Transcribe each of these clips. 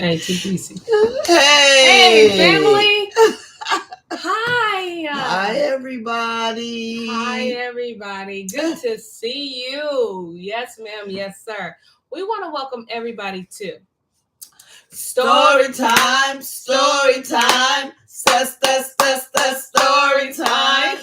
St0ryTim3. Hey, Hey! family! Hi! Hi, everybody! Hi, everybody. Good to see you. Yes, ma'am. Yes, sir. We want to welcome everybody to Story time! Story time! Story time!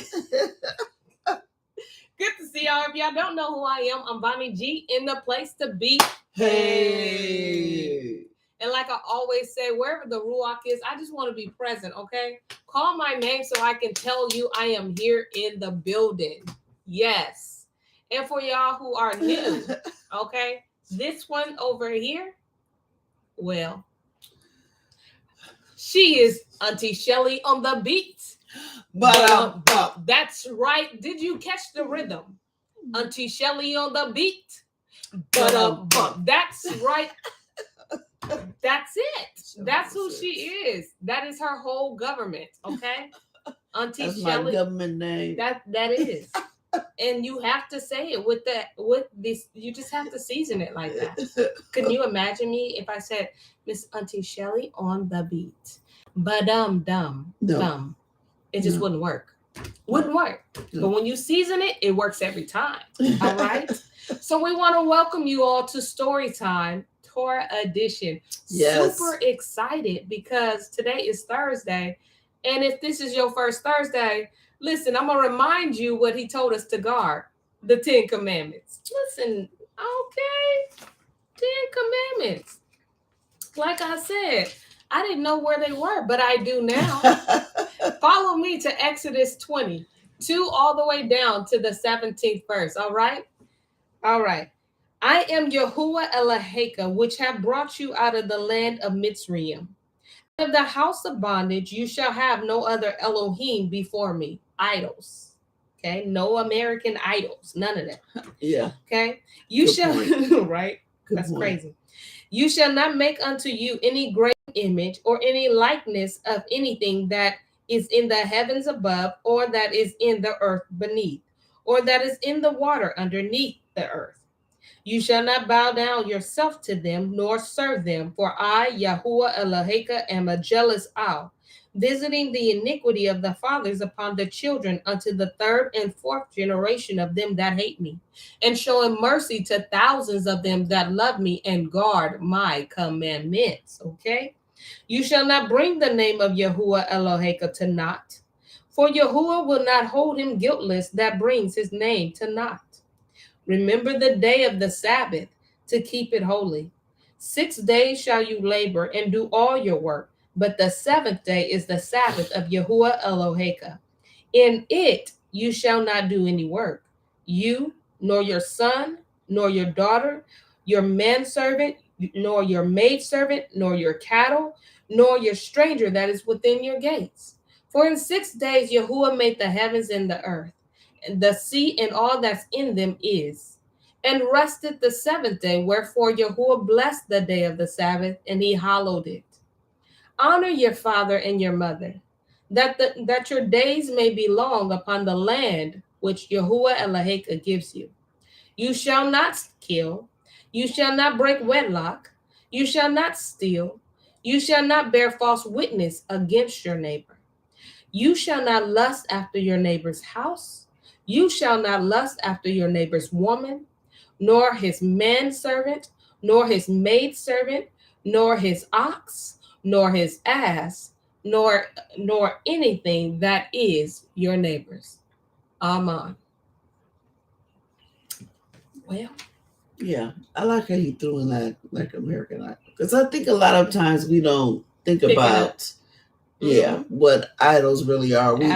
Good to see y'all. If y'all don't know who I am, I'm Bonnie G in the place to be. Hey! And like I always say, wherever the Ruach is, I just want to be present, okay? Call my name so I can tell you I am here in the building. Yes. And for y'all who are new, okay, this one over here, well, she is Auntie Shelly on the beat. But That's right. Did you catch the rhythm? Auntie Shelly on the beat. That's right. That's it. That's who she is. That is her whole government. Okay, Auntie that's Shelly. my government name. That is. And you have to say it with this. You just have to season it like that. Can you imagine me if I said Miss Auntie Shelly on the beat? Dum. It just wouldn't work. Wouldn't work. No. But when you season it, it works every time. All right. So we want to welcome you all to Story Time Torah Edition. Yes. Super excited because today is Thursday. And if this is your first Thursday, listen, I'm going to remind you what he told us to guard. The 10 Commandments. Listen, okay. 10 Commandments. Like I said, I didn't know where they were, but I do now. Follow me to Exodus 22 all the way down to the 17th verse. All right. All right. I am Yahuwah Eloheka, which have brought you out of the land of Mitzrayim. Out of the house of bondage, you shall have no other Elohim before me. Idols. Okay. No American idols. None of that. Yeah. Okay. You Good shall, point. right? Good That's point. crazy. You shall not make unto you any great image or any likeness of anything that is in the heavens above, or that is in the earth beneath, or that is in the water underneath the earth. You shall not bow down yourself to them, nor serve them, for I, Yahuwah Eloheka, am a jealous owl, visiting the iniquity of the fathers upon the children unto the third and fourth generation of them that hate me, and showing mercy to thousands of them that love me and guard my commandments. Okay? You shall not bring the name of Yahuwah Eloheka to naught, for Yahuwah will not hold him guiltless that brings his name to naught. Remember the day of the Sabbath to keep it holy. 6 days shall you labor and do all your work, but the seventh day is the Sabbath of Yahuwah Eloheka. In it you shall not do any work, you, nor your son, nor your daughter, your manservant, nor your maidservant, nor your cattle, nor your stranger that is within your gates. For in 6 days Yahuwah made the heavens and the earth, and the sea and all that's in them is, and rested the seventh day. Wherefore Yahuwah blessed the day of the Sabbath, and he hallowed it. Honor your father and your mother, that your days may be long upon the land which Yahuwah Eloheka gives you. You shall not kill. You shall not break wedlock. You shall not steal. You shall not bear false witness against your neighbor. You shall not lust after your neighbor's house. You shall not lust after your neighbor's woman, nor his manservant, nor his maidservant, nor his ox, nor his ass, nor anything that is your neighbor's. Amen. Well, Yeah, I like how you threw in that like American Idol, because I think a lot of times we don't think about what idols really are. We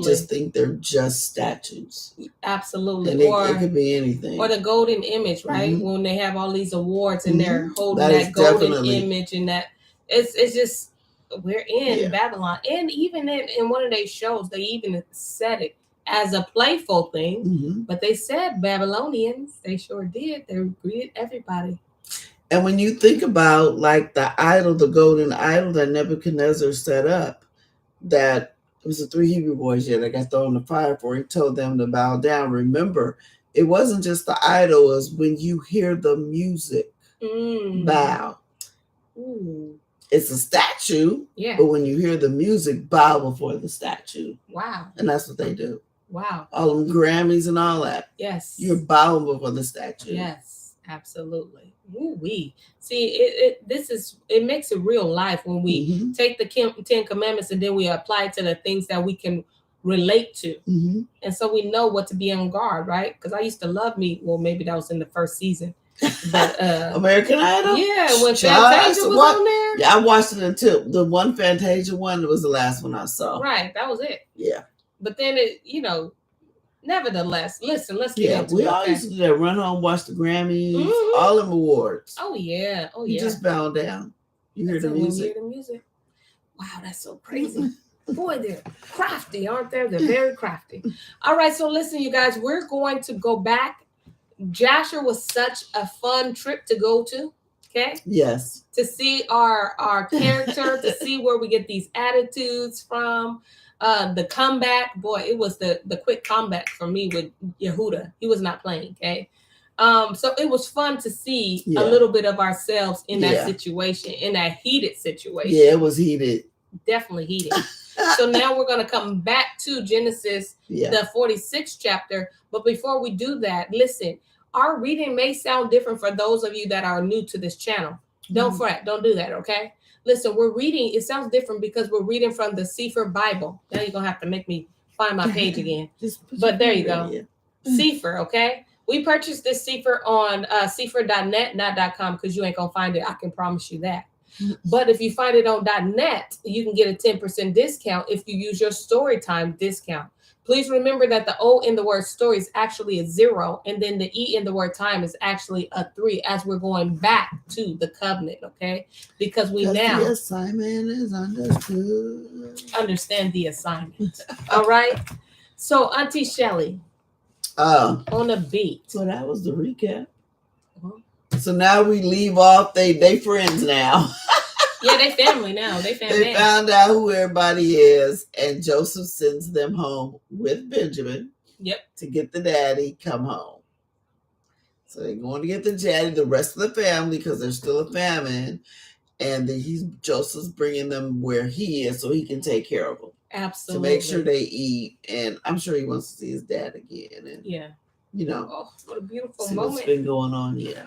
just think they're just statues. Absolutely. And it could be anything. Or the golden image, right? When they have all these awards and they're holding that golden image, and that it's just, we're in Babylon. And even in one of their shows, they even said it as a playful thing, but they said Babylonians. They sure did. They greeted everybody. And when you think about like the idol, the golden idol that Nebuchadnezzar set up, that it was the 3 Hebrew boys that got thrown in the fire for, he told them to bow down. Remember, it wasn't just the idol, it was when you hear the music, bow. Ooh. It's a statue, Yeah. but when you hear the music, bow before the statue. Wow. And that's what they do. Wow. All them Grammys and all that. Yes. You're bowing before the statue. Yes, absolutely. Ooh, we see it makes it real life when we take the 10 Commandments and then we apply it to the things that we can relate to. And so we know what to be on guard, right? Because I used to love me. Well, maybe that was in the first season. But American Idol? Yeah, when Fantasia was on there. Yeah, I watched it until the one Fantasia one was the last one I saw. Right, that was it. Yeah. But then nevertheless, listen, let's get into it. We all used to do that. Run home, watch the Grammys, all them awards. Oh yeah, You just bow down. You hear the music. You hear the music. Wow, that's so crazy. Boy, they're crafty, aren't they? They're very crafty. All right, so listen, you guys, we're going to go back. Jasher was such a fun trip to go to. Okay. Yes. To see our character, to see where we get these attitudes from. The comeback, boy, it was the quick comeback for me with Yehuda. He was not playing, okay? So it was fun to see a little bit of ourselves in that situation, in that heated situation. Yeah, it was heated. Definitely heated. So now we're going to come back to Genesis, the 46th chapter. But before we do that, listen, our reading may sound different for those of you that are new to this channel. Don't fret. Don't do that, okay? Listen, we're reading. It sounds different because we're reading from the St0ryTim3 Bible. Now you're going to have to make me find my page again. But there you go. St0ryTim3, okay? We purchased this St0ryTim3 on st0ryTim3.net, not .com, because you ain't going to find it. I can promise you that. But if you find it on .net, you can get a 10% discount if you use your Storytime discount. Please remember that the O in the word story is actually a 0, and then the E in the word time is actually a 3 as we're going back to the covenant, okay? Because we now the assignment is understood. Understand the assignment. All right? So, Auntie Shelly, on the beat. So that was the recap. So now we leave off. They friends now. Yeah, they family now. They found out who everybody is, and Joseph sends them home with Benjamin. Yep. To get the daddy come home. So they're going to get the daddy, the rest of the family, because there's still a famine, and then Joseph's bringing them where he is so he can take care of them. Absolutely. To make sure they eat, and I'm sure he wants to see his dad again. And oh, what a beautiful see moment. What's been going on? Yeah.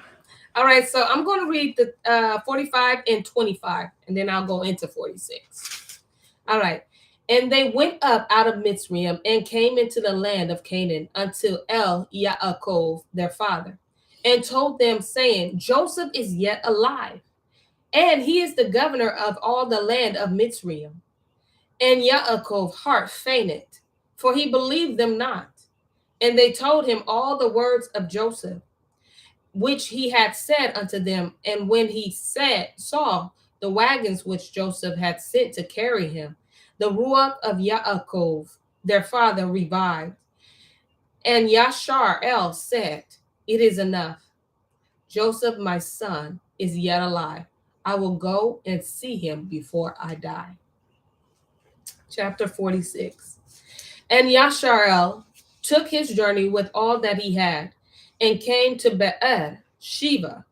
All right, so I'm going to read the 45 and 25, and then I'll go into 46. All right. And they went up out of Mitzrayim and came into the land of Canaan until Yaakov, their father, and told them, saying, Joseph is yet alive, and he is the governor of all the land of Mitzrayim. And Yaakov's heart fainted, for he believed them not. And they told him all the words of Joseph, which he had said unto them. And when he saw the wagons which Joseph had sent to carry him, the ruach of Yaakov, their father, revived. And Yashar said, it is enough. Joseph, my son, is yet alive. I will go and see him before I die. Chapter 46. And Yashar took his journey with all that he had, and came to Be'er Sheva,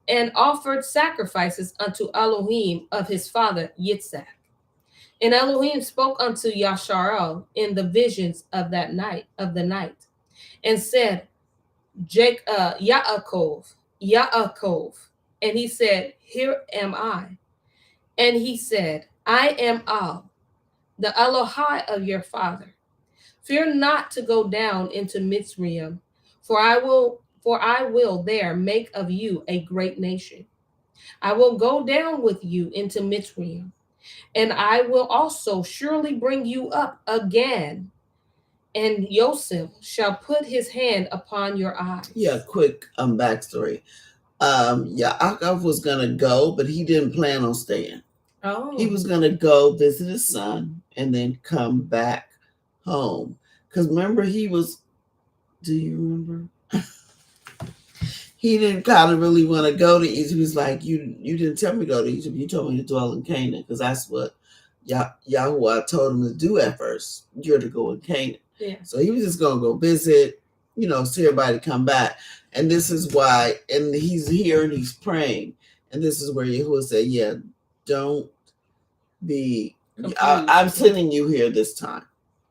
and offered sacrifices unto Elohim of his father Yitzhak. And Elohim spoke unto Yashar in the visions of the night, and said, Yaakov. And he said, here am I. And he said, I am Al, the Elohai of your father. Fear not to go down into Mitzrayim, for I will there make of you a great nation. I will go down with you into Mitzrayim, and I will also surely bring you up again. And Joseph shall put his hand upon your eyes. Yeah, quick backstory. Yaakov was gonna go, but he didn't plan on staying. Oh. He was gonna go visit his son and then come back home. Because remember, do you remember? He didn't kind of really want to go to Egypt. He was like, you didn't tell me to go to Egypt. You told me to dwell in Canaan, because that's what Yahuwah told him to do at first. You're to go in Canaan. Yeah. So he was just going to go visit, see everybody come back. And this is why, and he's here and he's praying. And this is where Yahuwah said, yeah, don't be. confused. I'm sending you here this time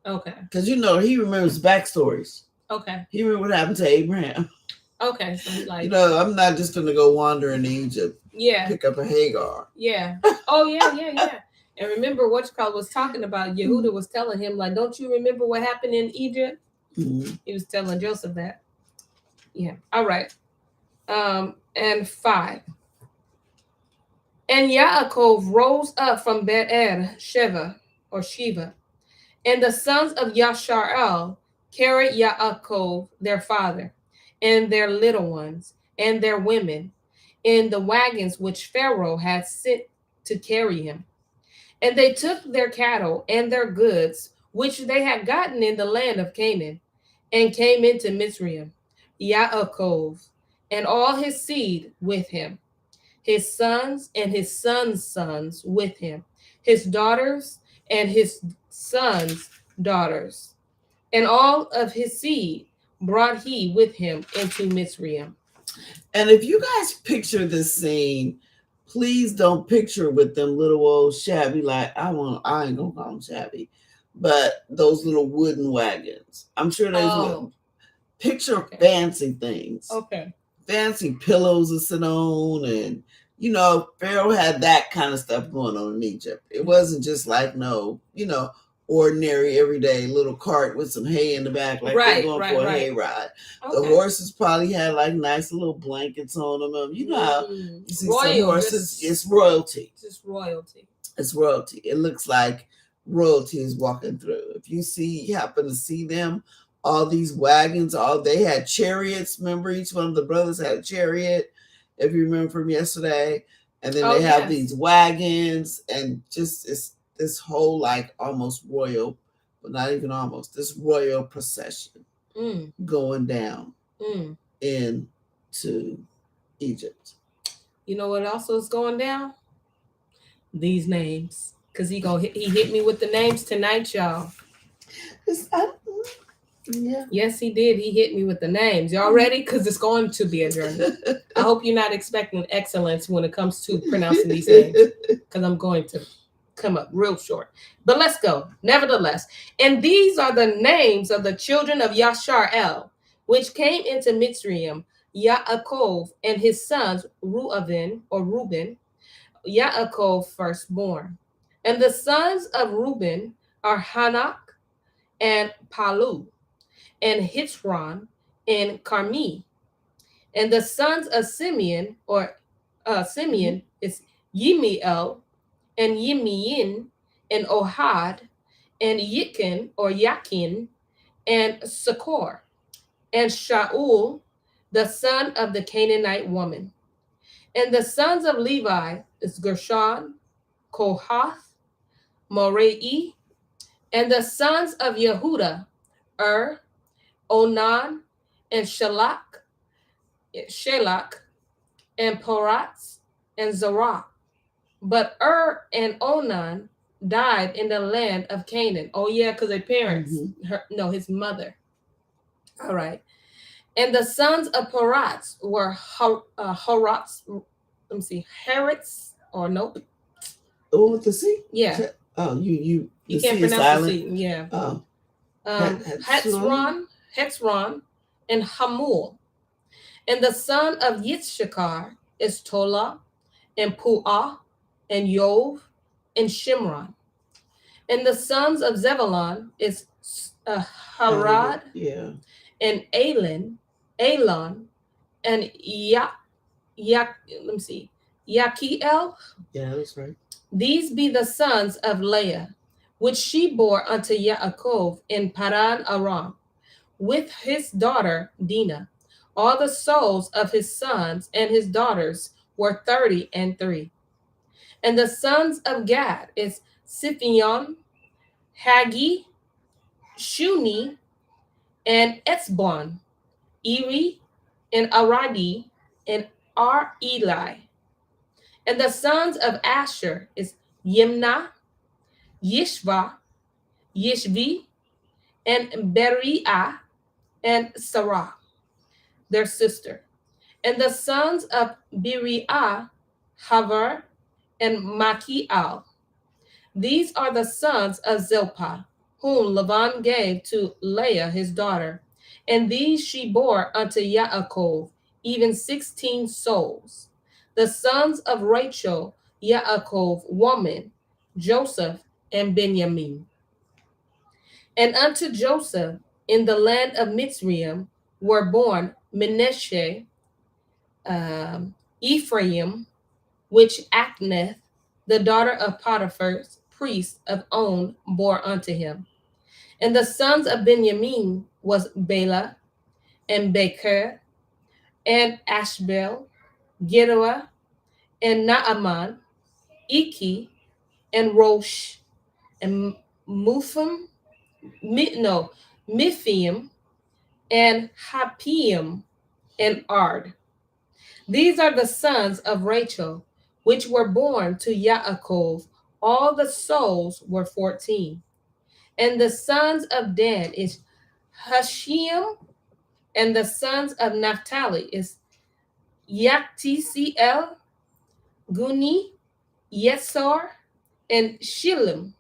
Okay. because he remembers backstories. Okay. He remember what happened to Abraham. Okay. So he like, I'm not just gonna go wander in Egypt, yeah, pick up a Hagar. yeah. Oh yeah, yeah, yeah. And remember what you call was talking about. Yehuda was telling him like, don't you remember what happened in Egypt? Mm-hmm. He was telling Joseph that. Yeah. All right. And 5. And Yaakov rose up from Be'er Sheva or Shiva, and the sons of Yashar'el carried Yaakov their father, and their little ones, and their women, in the wagons which Pharaoh had sent to carry him. And they took their cattle and their goods, which they had gotten in the land of Canaan, and came into Mizraim, Yaakov, and all his seed with him, his sons and his sons' sons with him, his daughters and his sons' daughters, and all of his seed brought he with him into Mizraim. And if you guys picture this scene, please don't picture with them little old shabby, like I ain't gonna call them shabby, but those little wooden wagons. I'm sure there's picture okay. fancy things. Okay. Fancy pillows to sit on, and Pharaoh had that kind of stuff going on in Egypt. It wasn't just like ordinary everyday little cart with some hay in the back, like they're going for a hay ride. Okay. The horses probably had like nice little blankets on them. You know how you see some horses, it's royalty. Just royalty. It's royalty. It looks like royalty is walking through. If you happen to see them, all these wagons, they had chariots. Remember, each one of the brothers had a chariot, if you remember from yesterday. And then they have these wagons, and just it's this whole like almost royal, but not even almost, this royal procession going down into Egypt. You know what also is going down? These names. Because he hit me with the names tonight, y'all. Yeah. Yes, he did. He hit me with the names. Y'all ready? Because it's going to be a journey. I hope you're not expecting excellence when it comes to pronouncing these names, because I'm going to come up real short. But let's go. Nevertheless, and these are the names of the children of Yashar'el, which came into Mitzrayim, Yaakov and his sons Reuben, Yaakov firstborn. And the sons of Reuben are Hanak and Palu, and Hitzron and Carmi. And the sons of Simeon is Yimiel and Yimiin and Ohad and Yakin and Sakor and Shaul, the son of the Canaanite woman. And the sons of Levi is Gershon, Kohath, Morei, and the sons of Yehuda, Onan, and Shelach, and Poratz, and Zerah. But and Onan died in the land of Canaan. Oh yeah, because their parents, his mother. All right. And the sons of Poratz were Horatz. Let me see, Heretz or nope. Oh, with the C? Yeah. Oh, you can't pronounce the C. Yeah. Oh. Hetzron, and Hamul. And the son of Yitzchakar is Tola, and Puah, and Yov, and Shimron. And the sons of Zebulon is Harad, and Elon, and let me see, Yakiel. Yeah, that's right. These be the sons of Leah, which she bore unto Yaakov in Paran Aram, with his daughter Dinah. All the souls of his sons and his daughters were 30 and 3. And the sons of Gad is Siphion, Hagi, Shuni, and Etzbon, Eri, and Aradi, and Eli. And the sons of Asher is Yimnah, Yishva, Yishvi, and Beriah, and Sarah, their sister. And the sons of Beriah, Havar, and Machial. These are the sons of Zilpah, whom Laban gave to Leah his daughter, and these she bore unto Yaakov, even 16 souls. The sons of Rachel, Yaakov woman, Joseph and Benjamin. And unto Joseph in the land of Mitzrayim were born Manasseh, Ephraim, which Achneth, the daughter of Potiphar's priest of On, bore unto him. And the sons of Benjamin was Bela, and Becher, and Ashbel, Geruah, and Naaman, Iki, and Rosh, and Muphim, no, Miphiim, and Hapiim, and Ard. These are the sons of Rachel, which were born to Yaakov. All the souls were 14. And the sons of Dan is Hashem, and the sons of Naphtali is Yaktisiel, Guni, Yesar, and Shilem.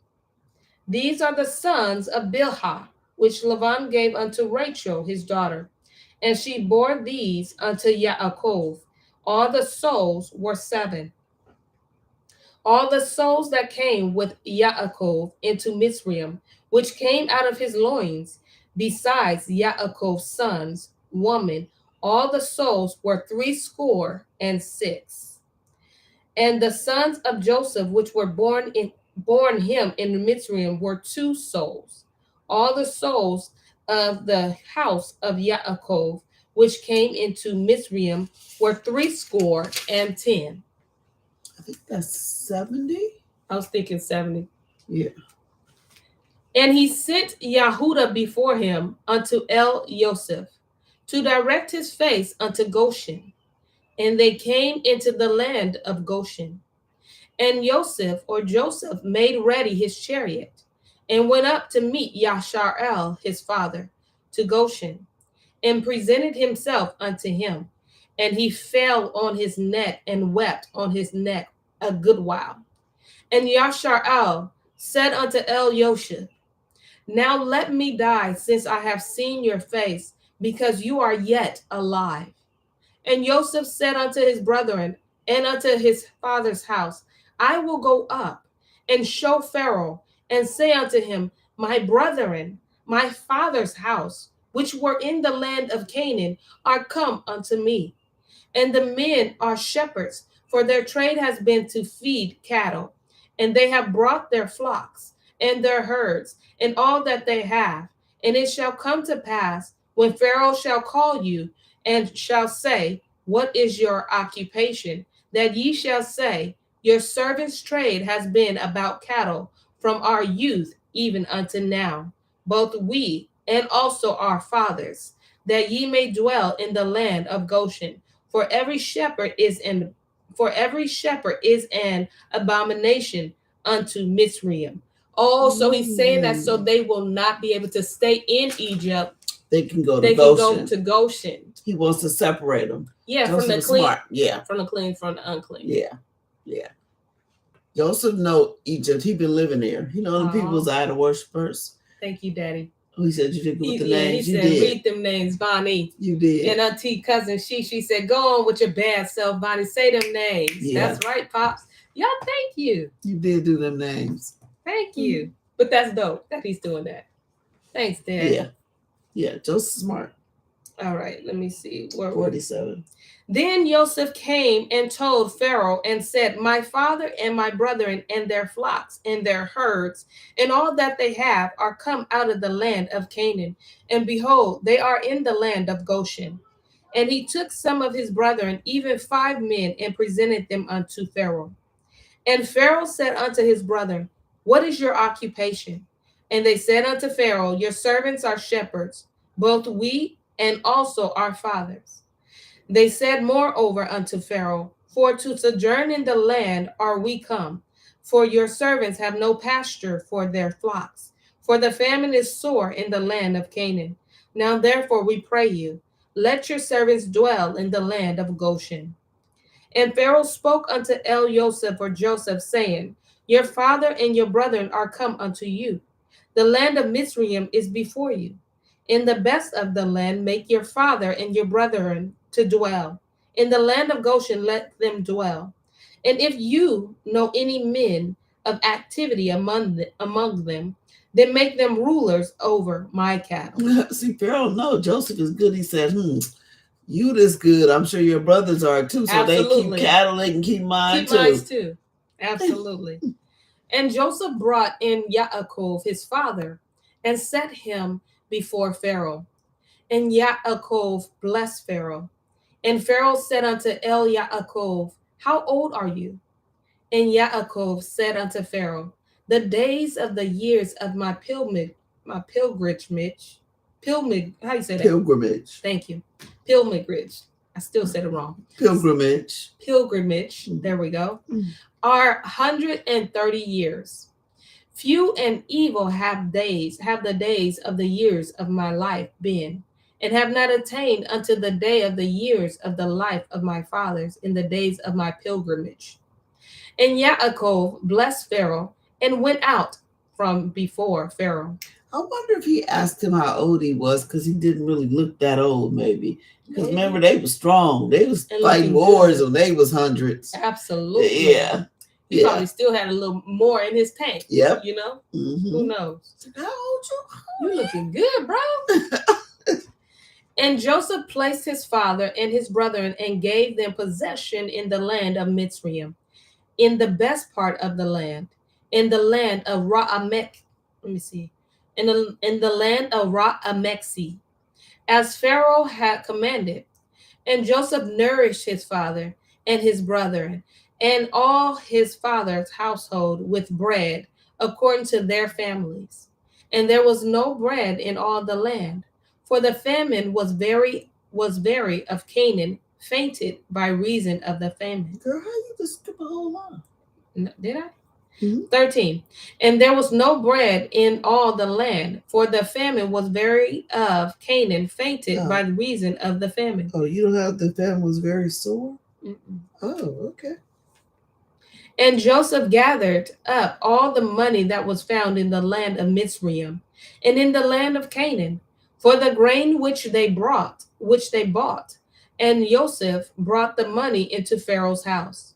These are the sons of Bilhah, which Laban gave unto Rachel his daughter, and she bore these unto Yaakov. All the souls were 7. All the souls that came with Yaakov into Mizraim, which came out of his loins, besides Yaakov's sons, woman, all the souls were 66. And the sons of Joseph, which were born him in Mizraim, were 2 souls. All the souls of the house of Yaakov, which came into Mizraim, were 70. I think that's 70. I was thinking 70. Yeah. And he sent Yahudah before him unto El Yosef, to direct his face unto Goshen. And they came into the land of Goshen. And Joseph made ready his chariot, and went up to meet Yashar'el his father to Goshen, and presented himself unto him. And he fell on his neck and wept on his neck a good while. And Yashar'el said unto El Yosef, now let me die, since I have seen your face, because you are yet alive. And Joseph said unto his brethren and unto his father's house, I will go up and show Pharaoh, and say unto him, my brethren, my father's house, which were in the land of Canaan, are come unto me. And the men are shepherds, for their trade has been to feed cattle. And they have brought their flocks and their herds, and all that they have. And it shall come to pass, when Pharaoh shall call you, and shall say, what is your occupation? That ye shall say, your servant's trade has been about cattle from our youth even unto now, both we and also our fathers, that ye may dwell in the land of Goshen. For every shepherd is an abomination unto Mizraim. Oh, so he's saying that so they will not be able to stay in Egypt. They can go to they Goshen. can go to Goshen. He wants to separate them. Yeah, Joseph from the clean. Smart. Yeah. From the clean, from the unclean. Yeah. Yeah. Joseph know Egypt. He been living there. He know the people's idol worshipers. Thank you, Daddy. Oh, he said you didn't with the names. He you said, did. read them names, Bonnie. You did. And Auntie cousin she said, go on with your bad self, Bonnie. Say them names. Yeah. That's right, Pops. Y'all, thank you. You did do them names. Thank you. But that's dope that he's doing that. Thanks, Dad. Yeah. Yeah, Joseph Smart. All right, let me see. Where 47. Then Joseph came and told Pharaoh and said, my father and my brethren and their flocks and their herds and all that they have are come out of the land of Canaan. And behold, they are in the land of Goshen. And he took some of his brethren, even 5 men, and presented them unto Pharaoh. And Pharaoh said unto his brethren, what is your occupation? And they said unto Pharaoh, your servants are shepherds, both we and also our fathers. They said moreover unto Pharaoh, for to sojourn in the land are we come, for your servants have no pasture for their flocks, for the famine is sore in the land of Canaan. Now therefore we pray you, let your servants dwell in the land of Goshen. And Pharaoh spoke unto El Joseph or Joseph, saying, Your father and your brethren are come unto you. The land of Mizraim is before you. In the best of the land make your father and your brethren to dwell. In the land of Goshen let them dwell. And if you know any men of activity among them, then make them rulers over my cattle. See, Pharaoh, no, Joseph is good. He said, you this good. I'm sure your brothers are too. So they keep Absolutely. cattle, they can keep mine Keep mine too. too. Absolutely. And Joseph brought in Yaakov his father and set him before Pharaoh. And Yaakov blessed Pharaoh. And Pharaoh said unto El Yaakov, How old are you? And Yaakov said unto Pharaoh, The days of the years of pilgrimage, how you say that? Pilgrimage. Thank you. Pilgrimage. I still said it wrong. Pilgrimage. Pilgrimage. There we go. Are 130 years. Few and evil have the days of the years of my life been, and have not attained unto the day of the years of the life of my fathers in the days of my pilgrimage. And Yaakov blessed Pharaoh and went out from before Pharaoh. I wonder if he asked him how old he was, because he didn't really look that old, maybe. Because remember, they was strong. They was And fighting looking wars good. when they was hundreds. Absolutely. Yeah. He probably still had a little more in his tank. Yep. You know? Mm-hmm. Who knows? How old you looking good, bro. And Joseph placed his father and his brethren and gave them possession in the land of Mitzrayim, in the best part of the land, in the land of Ra'amek. Let me see. In the land of Ra'amexi, as Pharaoh had commanded. And Joseph nourished his father and his brethren and all his father's household with bread according to their families. And there was no bread in all the land, for the famine was very of Canaan fainted by reason of the famine. Girl, how you just skip a whole lot? Did I? 13. And there was no bread in all the land, for the famine was very of Canaan fainted by reason of the famine. Oh, you don't have the famine was very sore? Oh, okay. And Joseph gathered up all the money that was found in the land of Mizraim and in the land of Canaan, for the grain which they bought. And Joseph brought the money into Pharaoh's house.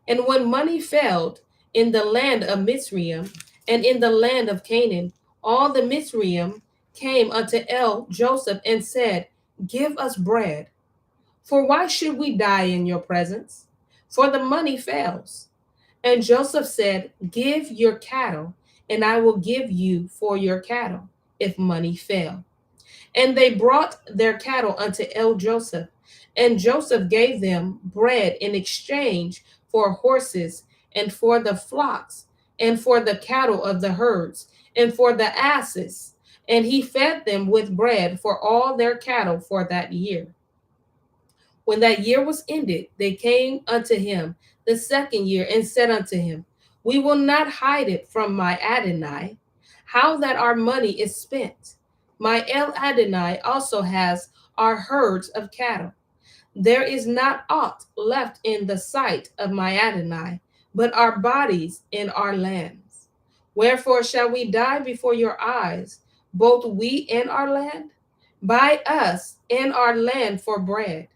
And when money failed in the land of Mizraim and in the land of Canaan, all the Mizraim came unto El Joseph and said, Give us bread. For why should we die in your presence? For the money fails. And Joseph said, Give your cattle, and I will give you for your cattle, if money fail. And they brought their cattle unto El Joseph, and Joseph gave them bread in exchange for horses, and for the flocks, and for the cattle of the herds, and for the asses. And he fed them with bread for all their cattle for that year. When that year was ended, they came unto him the second year and said unto him, We will not hide it from my Adonai, how that our money is spent. My El Adonai also has our herds of cattle. There is not aught left in the sight of my Adonai, but our bodies in our lands. Wherefore shall we die before your eyes, both we and our land? Buy us and our land for bread,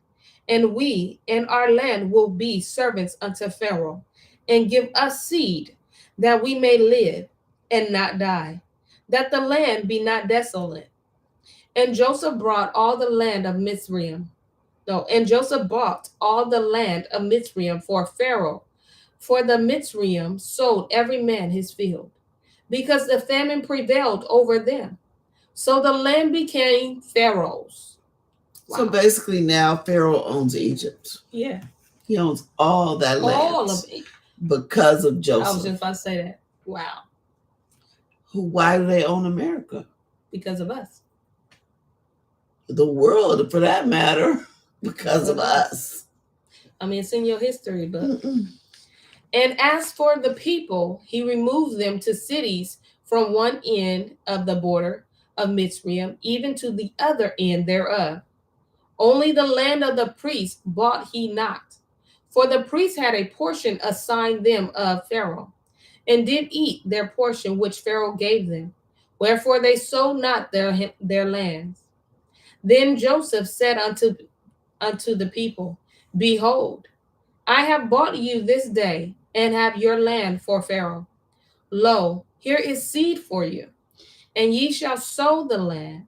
and we and our land will be servants unto Pharaoh, and give us seed, that we may live and not die, that the land be not desolate. And Joseph brought all the land of Mizraim. No, and Joseph bought all the land of Mizraim for Pharaoh, for the Mizraim sold every man his field, because the famine prevailed over them. So the land became Pharaoh's. Wow. So basically now Pharaoh owns Egypt. Yeah. He owns all that land. All of it. Because of Joseph. I was just about to say that. Wow. Why do they own America? Because of us. The world, for that matter, because of us. I mean, it's in your history book. And as for the people, he removed them to cities from one end of the border of Mitzrayim, even to the other end thereof. Only the land of the priests bought he not, For the priests had a portion assigned them of Pharaoh, and did eat their portion which Pharaoh gave them. Wherefore they sold not their lands. Then Joseph said unto the people, Behold, I have bought you this day, and have your land for Pharaoh. Lo, here is seed for you, and ye shall sow the land.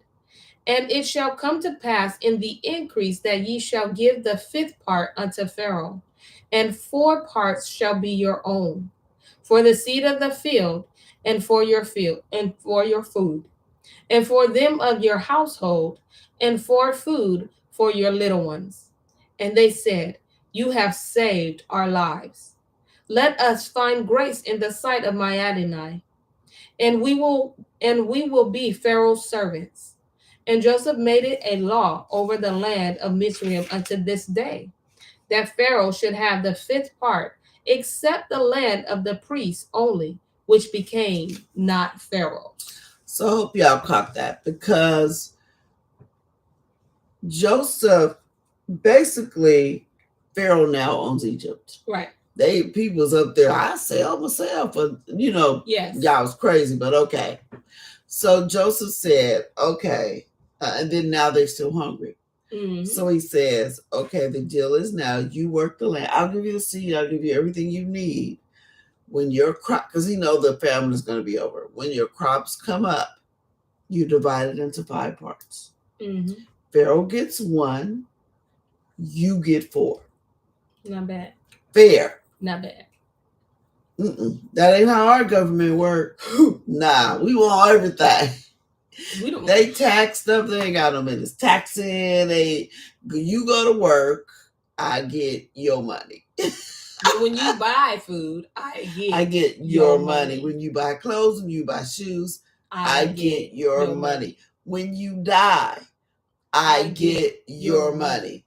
And it shall come to pass in the increase that ye shall give the fifth part unto Pharaoh, and 4 parts shall be your own, for the seed of the field, and for your field, and for your food, and for them of your household, and for food for your little ones. And they said, You have saved our lives. Let us find grace in the sight of my Adonai, and we will be Pharaoh's servants. And Joseph made it a law over the land of Mizraim unto this day, that Pharaoh should have the fifth part, except the land of the priests only, which became not Pharaoh's. So I hope y'all caught that, because Joseph, basically, Pharaoh now owns Egypt. Right. They people's up there. I sell myself, but Yes. y'all was crazy, but okay. So Joseph said, okay, and then now they're still hungry. Mm-hmm. So he says, okay, the deal is now you work the land. I'll give you the seed. I'll give you everything you need. When your crop, because the family's going to be over. When your crops come up, you divide it into 5 parts. Mm-hmm. Pharaoh gets 1, you get 4. Not bad. Fair. Not bad. That ain't how our government works. Nah, we want everything. We don't. They tax stuff. They ain't got no business taxing. You go to work, I get your money. But when you buy food, I get your money. When you buy clothes and you buy shoes, I get your money. When you die, I get your money.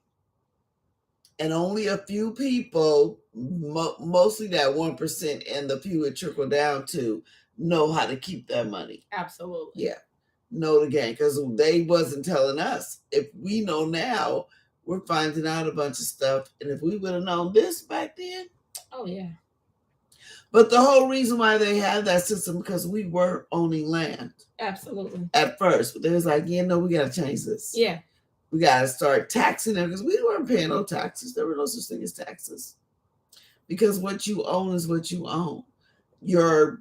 And only a few people, mostly that 1% and the few it trickle down to, know how to keep that money. Absolutely. Yeah. Know the game, because they wasn't telling us. If we know now, we're finding out a bunch of stuff. And if we would have known this back then. Oh, yeah. But the whole reason why they had that system, because we were owning land. Absolutely. At first. But they was like, we got to change this. Yeah. We got to start taxing them, because we weren't paying no taxes. There were no such thing as taxes. Because what you own is what you own. Your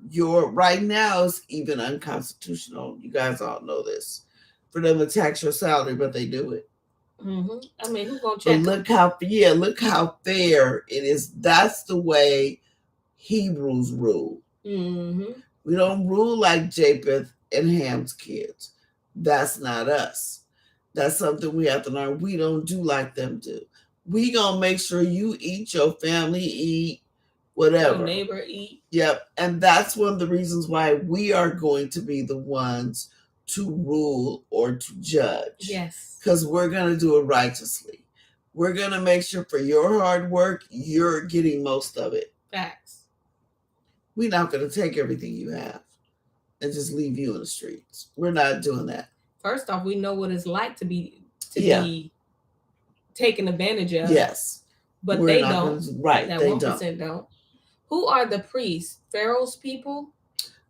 right now is even unconstitutional. You guys all know this. For them to tax your salary, but they do it. Mm-hmm. I mean, who's gonna check? But look how fair it is. That's the way Hebrews rule. Mm-hmm. We don't rule like Japheth and Ham's kids. That's not us. That's something we have to learn. We don't do like them do. We gonna make sure you eat, your family eat, whatever. Your neighbor eat. Yep. And that's one of the reasons why we are going to be the ones to rule or to judge. Yes. Because we're going to do it righteously. We're going to make sure for your hard work, you're getting most of it. Facts. We're not going to take everything you have and just leave you in the streets. We're not doing that. First off, we know what it's like to be taken advantage of. Yes. But they don't. Right. That they 1% don't. Who are the priests? Pharaoh's people?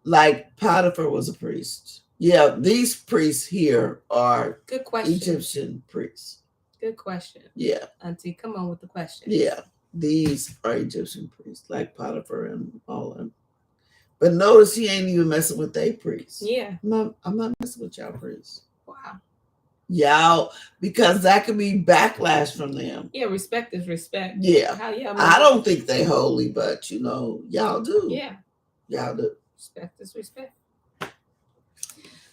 Like Potiphar was a priest. Yeah, these priests here are good question. Egyptian priests. Good question. Yeah. Auntie, come on with the question. Yeah. These are Egyptian priests, like Potiphar and all of them. But notice he ain't even messing with they priests. Yeah. I'm not messing with y'all priests. Wow. Y'all, because that could be backlash from them. Yeah, respect is respect. Yeah. I don't think they holy, but y'all do. Yeah. Y'all do. Respect is respect.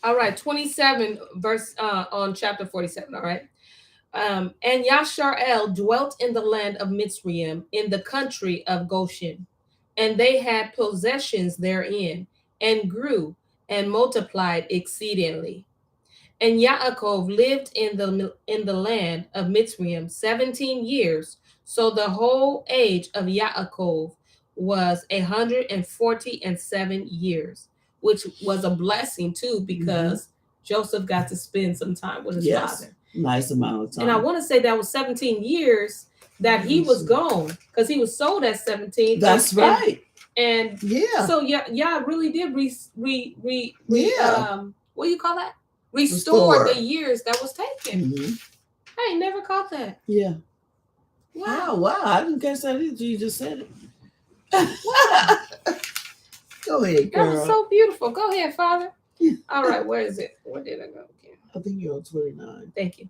All right, 27 verse on chapter 47. All right. And Yashar'el dwelt in the land of Mitzrayim, in the country of Goshen, and they had possessions therein, and grew and multiplied exceedingly. And Yaakov lived in the land of Mitzrayim 17 years. So the whole age of Yaakov was 147 years, which was a blessing too, because Joseph got to spend some time with his father. Nice amount of time. And I want to say that was 17 years that Let he me was see. gone because he was sold at 17, That's right. and Yeah. so yeah, yeah, really did Yeah. what do you call that? Restore the Restore. years that was taken. Hmm. I ain't never caught that. Yeah. Wow, Oh wow! I didn't catch that either. You just said it. wow, Go ahead, that was girl. so beautiful. Go ahead, Father. All right, where is it? Where did I go again? I think you're on 29. Thank you.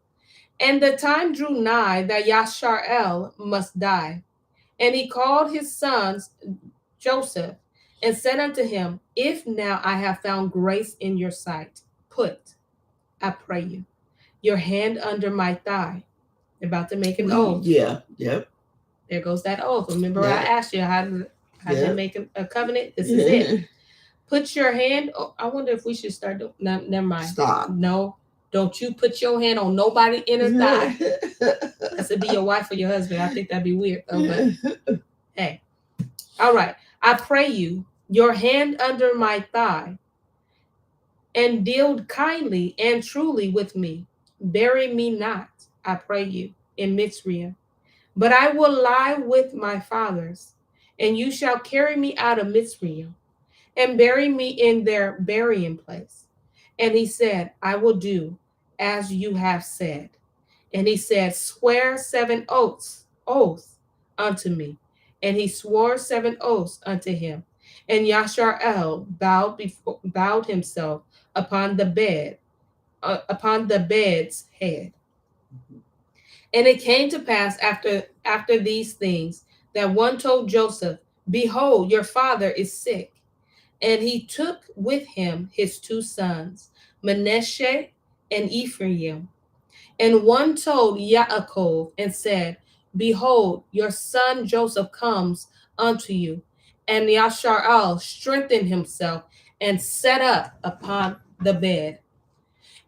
And the time drew nigh that Yasharel must die, and he called his sons Joseph and said unto him, if now I have found grace in your sight, put, I pray you, your hand under my thigh. About to make an oath. Yeah. Yep. There goes that oath. Remember, I Yep. asked you how to Yep. make a covenant. This is it. Yeah. Put your hand. Oh, I wonder if we should start. No, never mind. Stop. No, don't you put your hand on nobody inner thigh. That's to be your wife or your husband. I think that'd be weird though. But hey, all right. I pray you, your hand under my thigh, and deal kindly and truly with me. Bury me not, I pray you, in Mitzrayim. But I will lie with my fathers, and you shall carry me out of Mitzrayim, and bury me in their burying place. And he said, I will do as you have said. And he said, swear 7 oaths unto me. And he swore 7 oaths unto him. And Yasharel bowed himself upon the bed, upon the bed's head. And it came to pass after these things that one told Joseph, behold, your father is sick. And he took with him his 2 sons, Manasseh and Ephraim. And one told Yaakov and said, behold, your son Joseph comes unto you. And Yasharal strengthened himself and sat up upon the bed.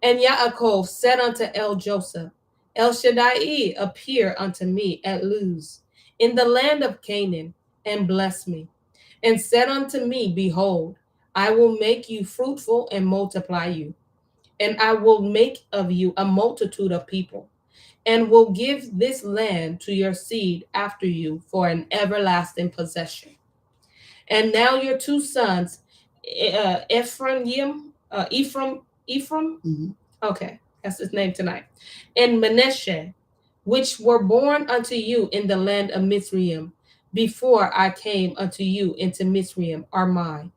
And Yaakov said unto El Joseph, El Shaddai appear unto me at Luz, in the land of Canaan, and bless me, and said unto me, behold, I will make you fruitful and multiply you, and I will make of you a multitude of people, and will give this land to your seed after you for an everlasting possession. And now your 2 sons, Ephraim, Mhm. okay, that's his name tonight, and Manasseh, which were born unto you in the land of Mizraim, before I came unto you into Mizraim, are mine.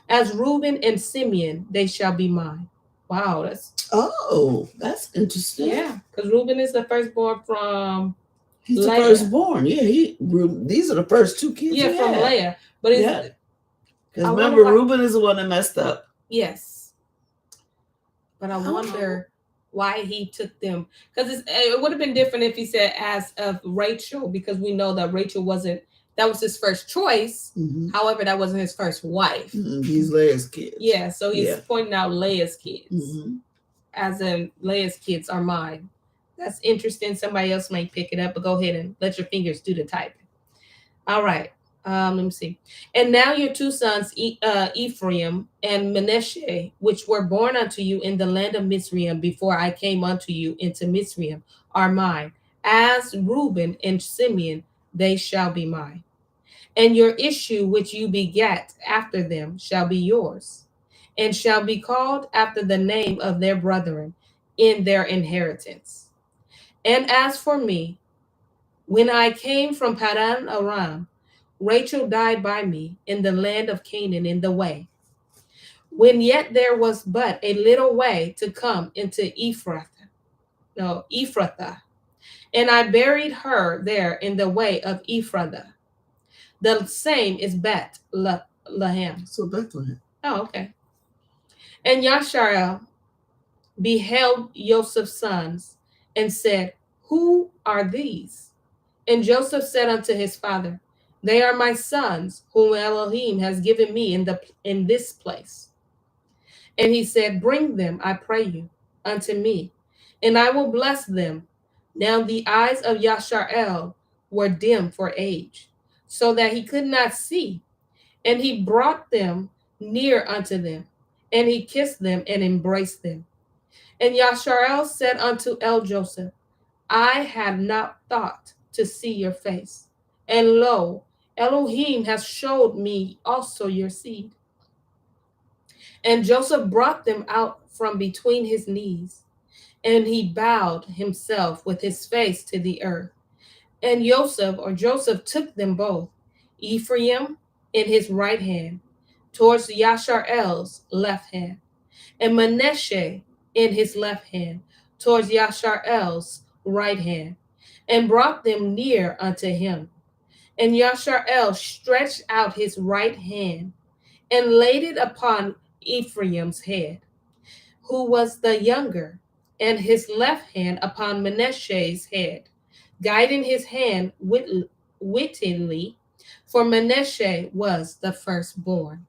As Reuben and Simeon, they shall be mine. Wow, Oh, that's interesting. yeah, because Reuben is the firstborn from He's the Leah. firstborn. Yeah, these are the first 2 kids. Yeah, he from had. Leah. But it's, Yeah. Because I remember, why, Reuben is the one that messed up. yes, but I wonder why he took them, because it would have been different if he said as of Rachel, because we know that Rachel wasn't, that was his first choice. Mm-hmm. However, that wasn't his first wife. Mm-hmm. He's Leah's kids. Yeah, so he's pointing out Leah's kids. Mm-hmm. As in Leah's kids are mine. That's interesting. Somebody else might pick it up, but go ahead and let your fingers do the typing. All right. Let me see. And now your 2 sons, Ephraim and Manasseh, which were born unto you in the land of Mizraim before I came unto you into Mizraim, are mine. As Reuben and Simeon, they shall be mine. And your issue which you begat after them shall be yours, and shall be called after the name of their brethren in their inheritance. And as for me, when I came from Padan Aram, Rachel died by me in the land of Canaan in the way, when yet there was but a little way to come into Ephrathah. And I buried her there in the way of Ephrathah. The same is Bethlehem. So Bethlehem. Oh, okay. And Yasharel beheld Joseph's sons and said, who are these? And Joseph said unto his father, they are my sons, whom Elohim has given me in this place. And he said, bring them, I pray you, unto me, and I will bless them. Now the eyes of Yasharel were dim for age, so that he could not see. And he brought them near unto them, and he kissed them and embraced them. And Yasharel said unto El Joseph, I had not thought to see your face. And lo, Elohim has showed me also your seed. And Joseph brought them out from between his knees, and he bowed himself with his face to the earth. And Joseph took them both, Ephraim in his right hand, towards Yasharel's left hand, and Manasseh in his left hand, towards Yasharel's right hand, and brought them near unto him. And Yasharel stretched out his right hand and laid it upon Ephraim's head, who was the younger, and his left hand upon Manasseh's head, guiding his hand wittingly, for Manasseh was the firstborn.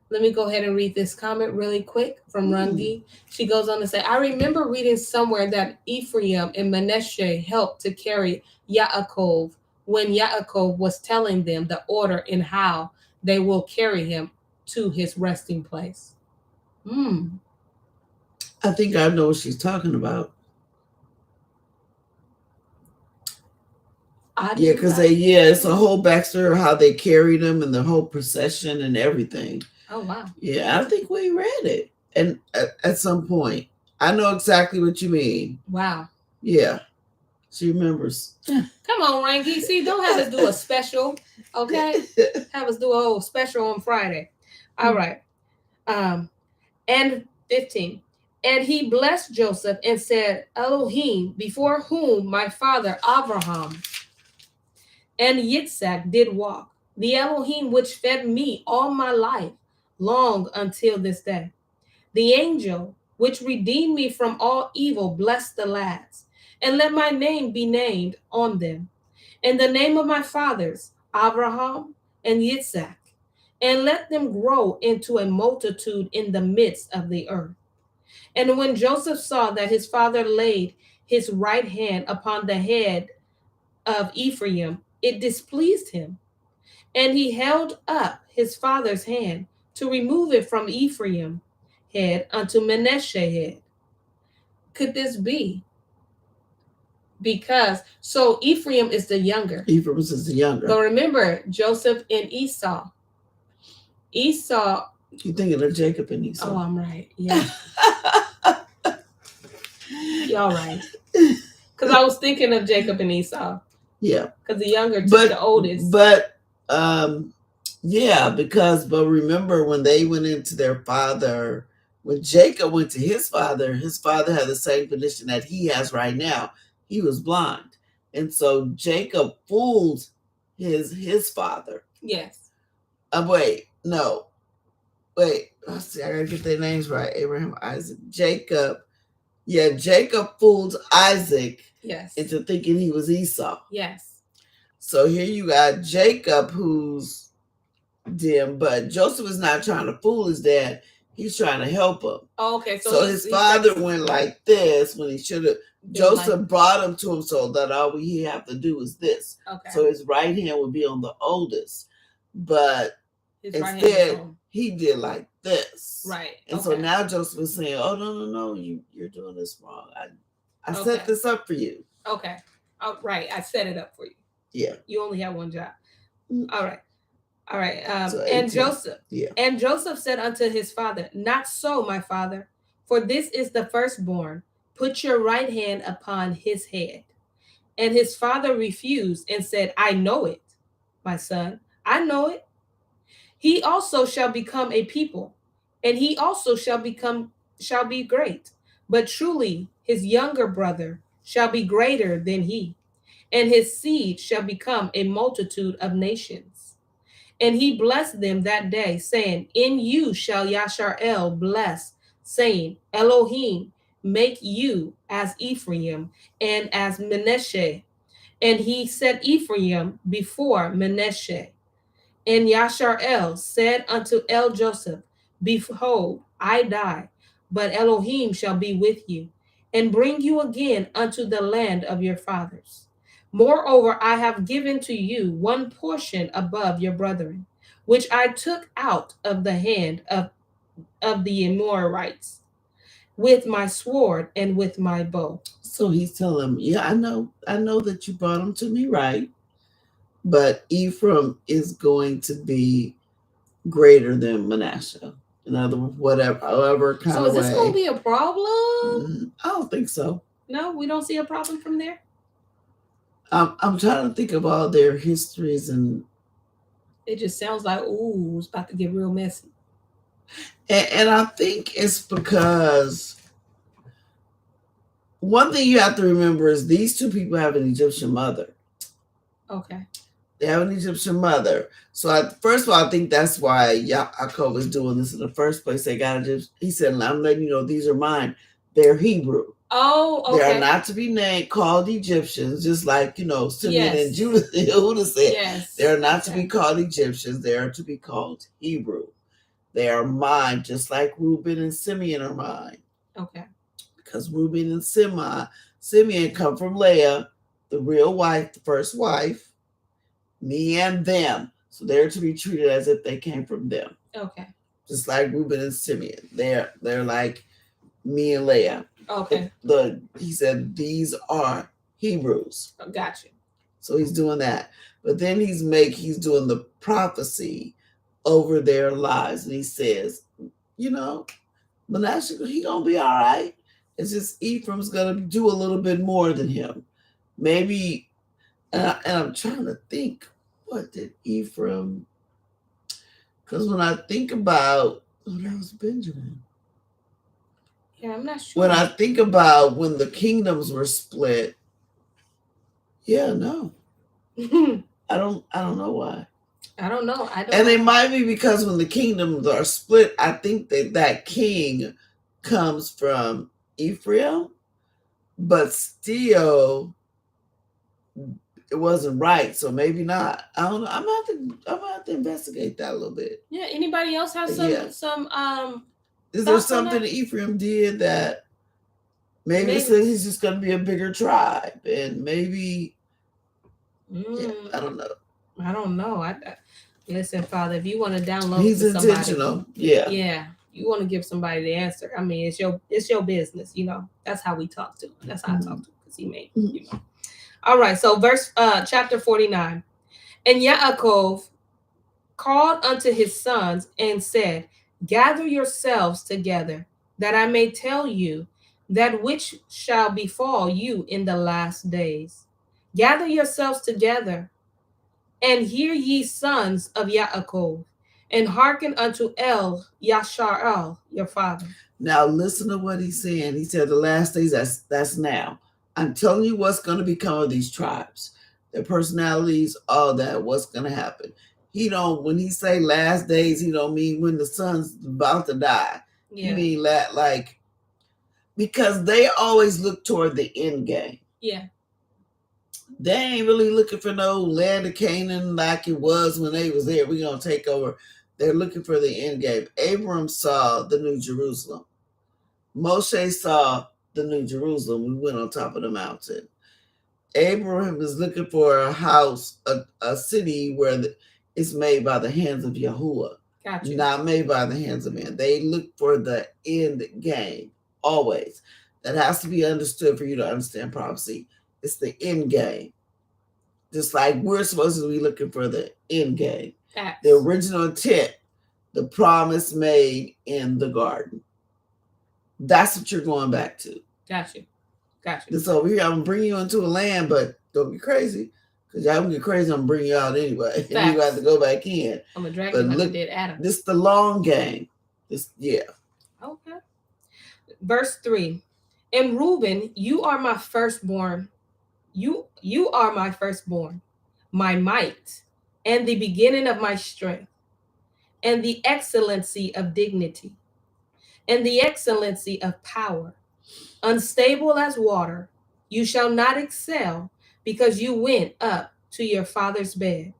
Let me go ahead and read this comment really quick from Rangi. She goes on to say, I remember reading somewhere that Ephraim and Manasseh helped to carry Yaakov when Yaakov was telling them the order in how they will carry him to his resting place. I think I know what she's talking about. Yeah, because it's a whole backstory of how they carried him and the whole procession and everything. Oh, wow. Yeah, I think we read it. And at some point, I know exactly what you mean. Wow. Yeah. She remembers. Come on, Rangi. See, don't have us do a special, okay? Have us do a whole special on Friday. All right. And 15. And he blessed Joseph and said, Elohim, before whom my father Abraham and Yitzhak did walk, the Elohim which fed me all my life, long until this day. The angel which redeemed me from all evil, bless the lads, and let my name be named on them, and the name of my fathers, Abraham and Yitzhak, and let them grow into a multitude in the midst of the earth. And when Joseph saw that his father laid his right hand upon the head of Ephraim, it displeased him, and he held up his father's hand to remove it from Ephraim head unto Manasseh head. Could this be? Because so Ephraim is the younger. Ephraim is the younger. But remember, Joseph and Esau. You're thinking of Jacob and Esau. Oh, I'm right. Yeah. Y'all right. Because I was thinking of Jacob and Esau. Yeah. Because the younger took the oldest. But but remember when they went into their father, when Jacob went to his father had the same condition that he has right now. He was blind. And so Jacob fooled his father. Yes. Wait, let's see, I gotta get their names right. Abraham, Isaac, Jacob. Yeah, Jacob fooled Isaac into thinking he was Esau. Yes. So here you got Jacob who's dim, but Joseph is not trying to fool his dad. He's trying to help him. Oh, okay. So his father went like this when he should have. Joseph brought him to him so that all he have to do is this. Okay. So his right hand would be on the oldest. But instead, he did like this. Right. And so now Joseph is saying, oh, no, you're doing this wrong. I set this up for you. Okay. Oh, right. I set it up for you. Yeah. You only have one job. All right. So and Joseph said unto his father, not so, my father, for this is the firstborn. Put your right hand upon his head. And his father refused and said, I know it, my son. I know it. He also shall become a people, and he also shall be great. But truly his younger brother shall be greater than he, and his seed shall become a multitude of nations. And he blessed them that day, saying, in you shall Yasharel bless, saying, Elohim, make you as Ephraim and as Manasseh. And he set Ephraim before Manasseh. And Yasharel said unto Joseph, behold, I die, but Elohim shall be with you, and bring you again unto the land of your fathers. Moreover, I have given to you one portion above your brethren, which I took out of the hand of the Amorites. with my sword and with my bow. So he's telling him, yeah, I know that you brought him to me right, but Ephraim is going to be greater than Manasseh. In other words, whatever, however kind So of is this going to way. be a problem? I don't think so. No, we don't see a problem from there. I'm trying to think of all their histories, It just sounds like, ooh, it's about to get real messy. and I think it's because one thing you have to remember is these two people have an Egyptian mother. Okay. They have an Egyptian mother. So first of all, I think that's why Yaakov was doing this in the first place. They got he said, I'm letting you know these are mine. They're Hebrew. Oh, okay. They are not to be named called Egyptians, just like Simeon Yes. and Judah said. Yes. They are not to be called Egyptians. They are to be called Hebrew. They are mine, just like Reuben and Simeon are mine. Okay. Because Reuben and Simeon come from Leah, the real wife, the first wife, me and them. So they're to be treated as if they came from them. Okay. Just like Reuben and Simeon. They're like me and Leah. Okay. He said these are Hebrews. Gotcha. So he's doing that. But then he's doing the prophecy over their lives. And he says, Manasseh, he gonna be all right. It's just Ephraim's gonna do a little bit more than him. Maybe, and I'm trying to think, what did Ephraim? Because when I think about, that was Benjamin. Yeah, I'm not sure. When I think about when the kingdoms were split, yeah, no, I don't know why. I don't know. And it might be because when the kingdoms are split, I think that king comes from Ephraim, but still it wasn't right. So maybe not. I don't know. I'm gonna have to investigate that a little bit. Yeah. Anybody else have some Is there something that Ephraim did that maybe it says he's just gonna be a bigger tribe, and maybe I don't know. I don't know. Listen, Father, if you want to download, he's intentional. Yeah. You want to give somebody the answer. I mean, it's your business. That's how we talk to him. That's how I talk to him because he made. All right. So chapter 49, and Yaakov called unto his sons and said, gather yourselves together, that I may tell you that which shall befall you in the last days. Gather yourselves together, and hear ye sons of Yaakov, and hearken unto Yasharal, your father. Now listen to what he's saying. He said the last days, that's now. I'm telling you what's going to become of these tribes, their personalities, all that, what's going to happen. When he say last days, he don't mean when the son's about to die. Yeah. He mean like, because they always look toward the end game. Yeah. They ain't really looking for no land of Canaan like it was when they was there. We're going to take over. They're looking for the end game. Abram saw the New Jerusalem. Moshe saw the New Jerusalem. We went on top of the mountain. Abraham is looking for a house, a city where it's made by the hands of Yahuwah. Gotcha. Not made by the hands of man. They look for the end game, always. That has to be understood for you to understand prophecy. It's the end game. Just like we're supposed to be looking for the end game. Facts. The original intent, the promise made in the garden. That's what you're going back to. Gotcha. This over here, I'm going to bring you into a land, but don't be crazy. Because y'all going to get crazy, I'm going to bring you out anyway. And you have to go back in. I'm going to drag you like I did Adam. This is the long game. Yeah. Okay. Verse 3. And Reuben, you are my firstborn. You are my firstborn, my might, and the beginning of my strength, and the excellency of dignity, and the excellency of power. Unstable as water, you shall not excel, because you went up to your father's bed,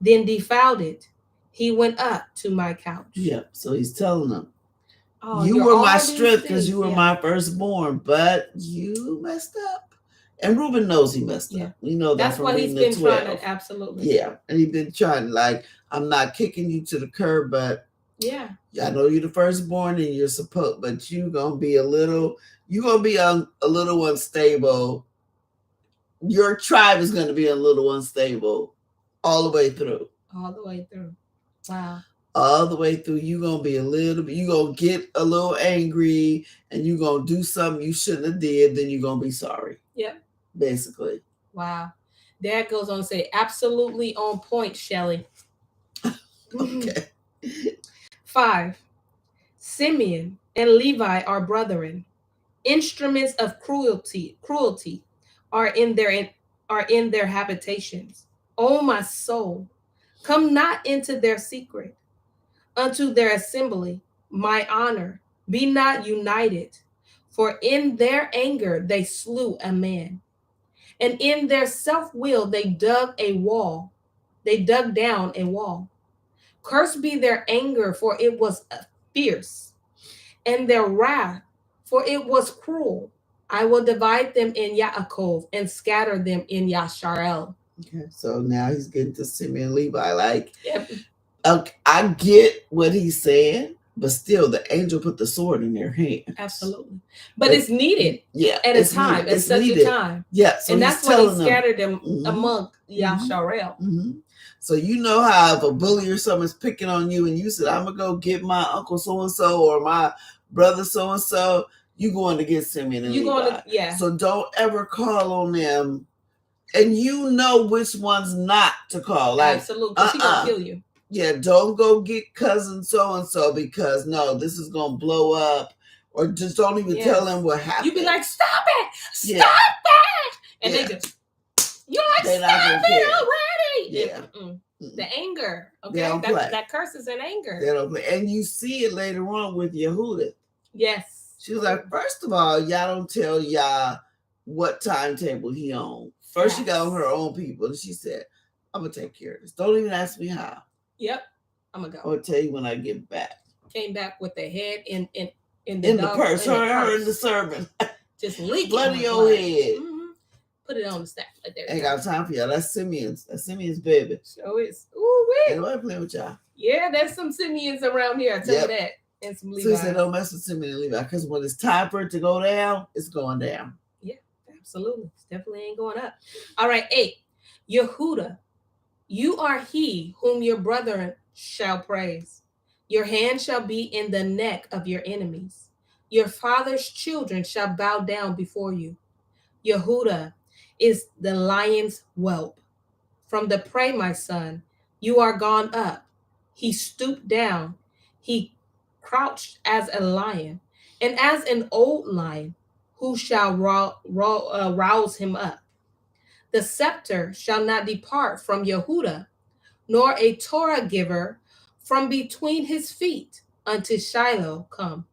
then defiled it. He went up to my couch. Yep. So he's telling them, you were my strength because you were my firstborn, but you messed up. And Reuben knows he messed up. We know that's from what he's been trying to, absolutely. Yeah. And he's been trying, like, I'm not kicking you to the curb, but Yeah. I know you're the firstborn and you're supposed, but you're gonna be a little unstable. Your tribe is gonna be a little unstable all the way through. All the way through. Wow. All the way through, you're gonna be a little bit, you're gonna get a little angry and you're gonna do something you shouldn't have did, then you're gonna be sorry. Yep. Basically. Wow. Dad goes on to say, absolutely on point, Shelley. Okay. 5. Simeon and Levi are brethren. Instruments of cruelty are in their habitations. O my soul, come not into their secret, unto their assembly, my honor, be not united. For in their anger they slew a man, and in their self-will they dug down a wall. Cursed be their anger, for it was fierce, and their wrath, for it was cruel. I will divide them in Yaakov and scatter them in Yasharel. Okay, so now he's getting to Simeon and Levi. Like, Yep. okay, I get what he's saying, but still, the angel put the sword in their hand. Absolutely. But it's needed. Yeah. At a time, at such a time. Yeah. So and that's why he scattered them among Yasharel. Mm-hmm. So you know how if a bully or someone's picking on you and you said, I'm going to go get my uncle so-and-so or my brother so-and-so, you going to get Simeon and Levi. Yeah. So don't ever call on them. And you know which ones not to call. Like, absolutely. Because he's going to kill you. Yeah, don't go get cousin so-and-so because, no, this is going to blow up. Or just don't even tell them what happened. You be like, stop it! Stop it! And they just, you're like, stop it already! Yeah. The anger. Okay, that curse is in anger. They don't play. And you see it later on with Yehuda. Yes. She was like, first of all, y'all don't tell y'all what timetable he on. First, she got on her own people. And she said, I'm going to take care of this. Don't even ask me how. Yep. I'm going to go. I'll tell you when I get back. Came back with the head in the purse. Her in the sermon. Just leaking. Blood in your head. Put it on the stack right there. Ain't got time for y'all. That's Simeon's. That's Simeon's baby. So is. Ooh, wait. Ain't nobody playing with y'all. Yeah, there's some Simeons around here. I tell you that. And some Levi. So he said, don't mess with Simeon and Levi because when it's time for it to go down, it's going down. Yeah, absolutely. It definitely ain't going up. All right, 8. Yehuda, you are he whom your brethren shall praise. Your hand shall be in the neck of your enemies. Your father's children shall bow down before you. Yehuda is the lion's whelp. From the prey, my son, you are gone up. He stooped down. He crouched as a lion, and as an old lion, who shall rouse him up? The scepter shall not depart from Yehuda, nor a Torah giver from between his feet, until Shiloh come.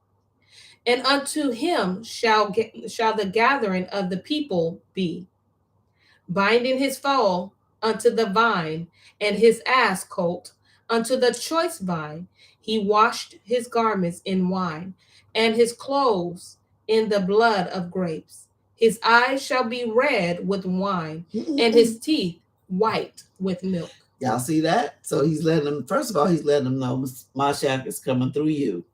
And unto him shall the gathering of the people be, binding his foal unto the vine, and his ass colt unto the choice vine. He washed his garments in wine, and his clothes in the blood of grapes. His eyes shall be red with wine, and his teeth white with milk. Y'all see that? So he's letting them, first of all, he's letting them know Mashiach is coming through you.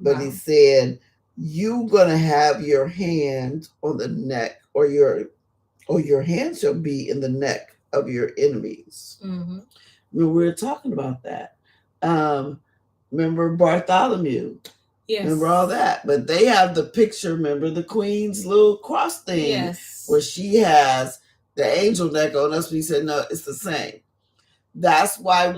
But he said, you gonna have your hand on the neck, or your hand shall be in the neck of your enemies. Mm-hmm. We were talking about that. Remember Bartholomew? Yes. Remember all that? But they have the picture, remember the queen's little cross thing? Yes. Where she has the angel neck on us. We said, no, it's the same. That's why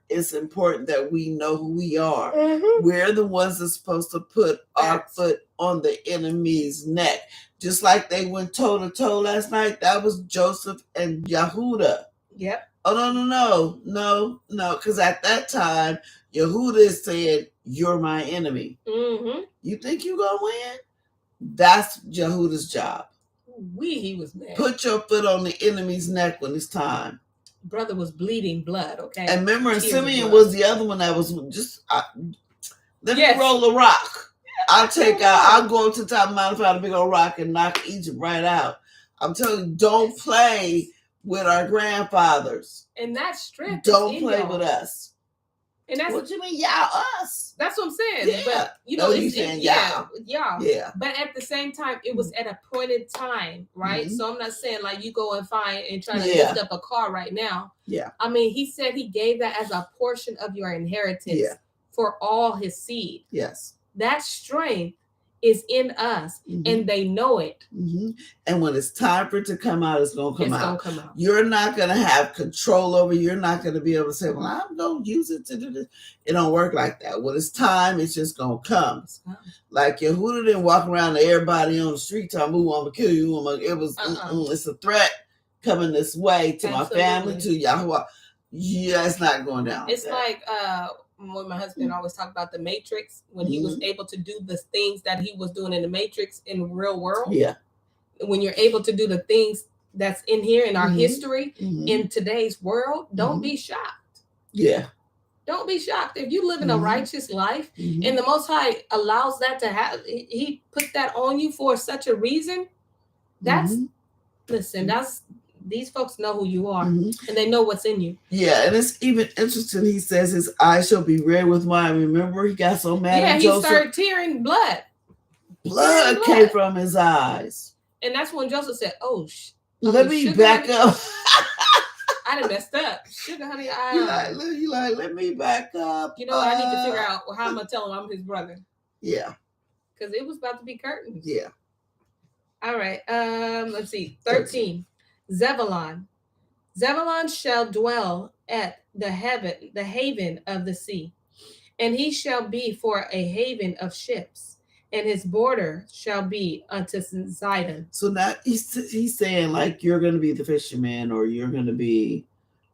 it's important that we know who we are. Mm-hmm. We're the ones that's supposed to put our foot on the enemy's neck. Just like they went toe to toe last night. That was Joseph and Yehuda. Yep. Oh, no. Because at that time, Yehuda said, you're my enemy. Mm-hmm. You think you're going to win? That's Yehuda's job. He was mad. Put your foot on the enemy's neck when it's time. Brother was bleeding blood, okay? And remember, Simeon was the other one that was just, let me roll a rock. I'll go to the top of the mountain, find a big old rock and knock Egypt right out. I'm telling you, don't play with our grandfathers. And that strength. Don't play with us. And that's what you mean, y'all us? That's what I'm saying. Yeah. But you saying y'all. yeah. Yeah. But at the same time, it was at a pointed time, right? So I'm not saying like you go and find and try to lift up a car right now. Yeah. I mean, he said he gave that as a portion of your inheritance for all his seed. Yes. That strength is in us, and they know it. And when it's time for it to come out, it's going to come out. Gonna come out. You're not going to have control over it. You're not going to be able to say, well, I'm going to use it to do this. It don't work like that. When it's time, it's just going to come. Like Yehuda didn't walk around to everybody on the street talking, I'm going to kill you. It was, it's a threat coming this way to my family, to Yahuwah. Yeah, it's not going down. It's like when my husband always talked about the Matrix, when he was able to do the things that he was doing in the Matrix in the real world. Yeah. When you're able to do the things that's in here in our history in today's world, don't be shocked. Yeah. Don't be shocked. If you live in a righteous life and the Most High allows that to happen, he put that on you for such a reason. That's listen, that's these folks know who you are and they know what's in you. Yeah, and it's even interesting. He says his eyes shall be red with wine. Remember, he got so mad at Joseph. He started tearing blood. Blood came from his eyes. And that's when Joseph said, oh, let me back up. I done messed up. Sugar, honey, you like, let me back up. You know, I need to figure out how I'm going to tell him I'm his brother. Yeah. Because it was about to be curtains. Yeah. All right. Let's see. 13. Zebulon shall dwell at the haven of the sea, and he shall be for a haven of ships, and his border shall be unto Zidon. So now he's saying like you're going to be the fisherman, or you're going to be,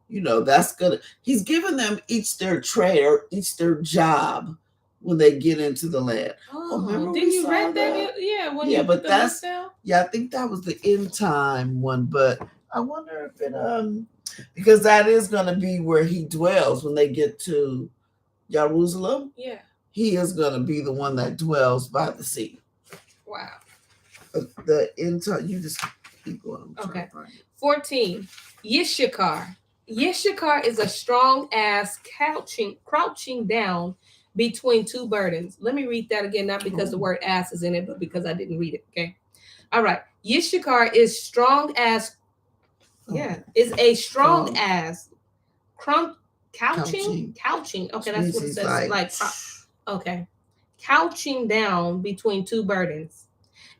that's gonna. He's giving them each their trade or each their job when they get into the land. Oh, didn't you read that? Yeah, but that's I think that was the end time one. But I wonder if it because that is going to be where he dwells when they get to Jerusalem. Yeah, he is going to be the one that dwells by the sea. Wow. The end time. You just keep going. Okay. 14. Yishakar. Yishakar is a strong ass crouching down between two burdens. Let me read that again, not because the word ass is in it, but because I didn't read it. Okay. All right. Yishakar is strong as, is a strong as couching. Okay, that's what it says. Like okay. Couching down between two burdens.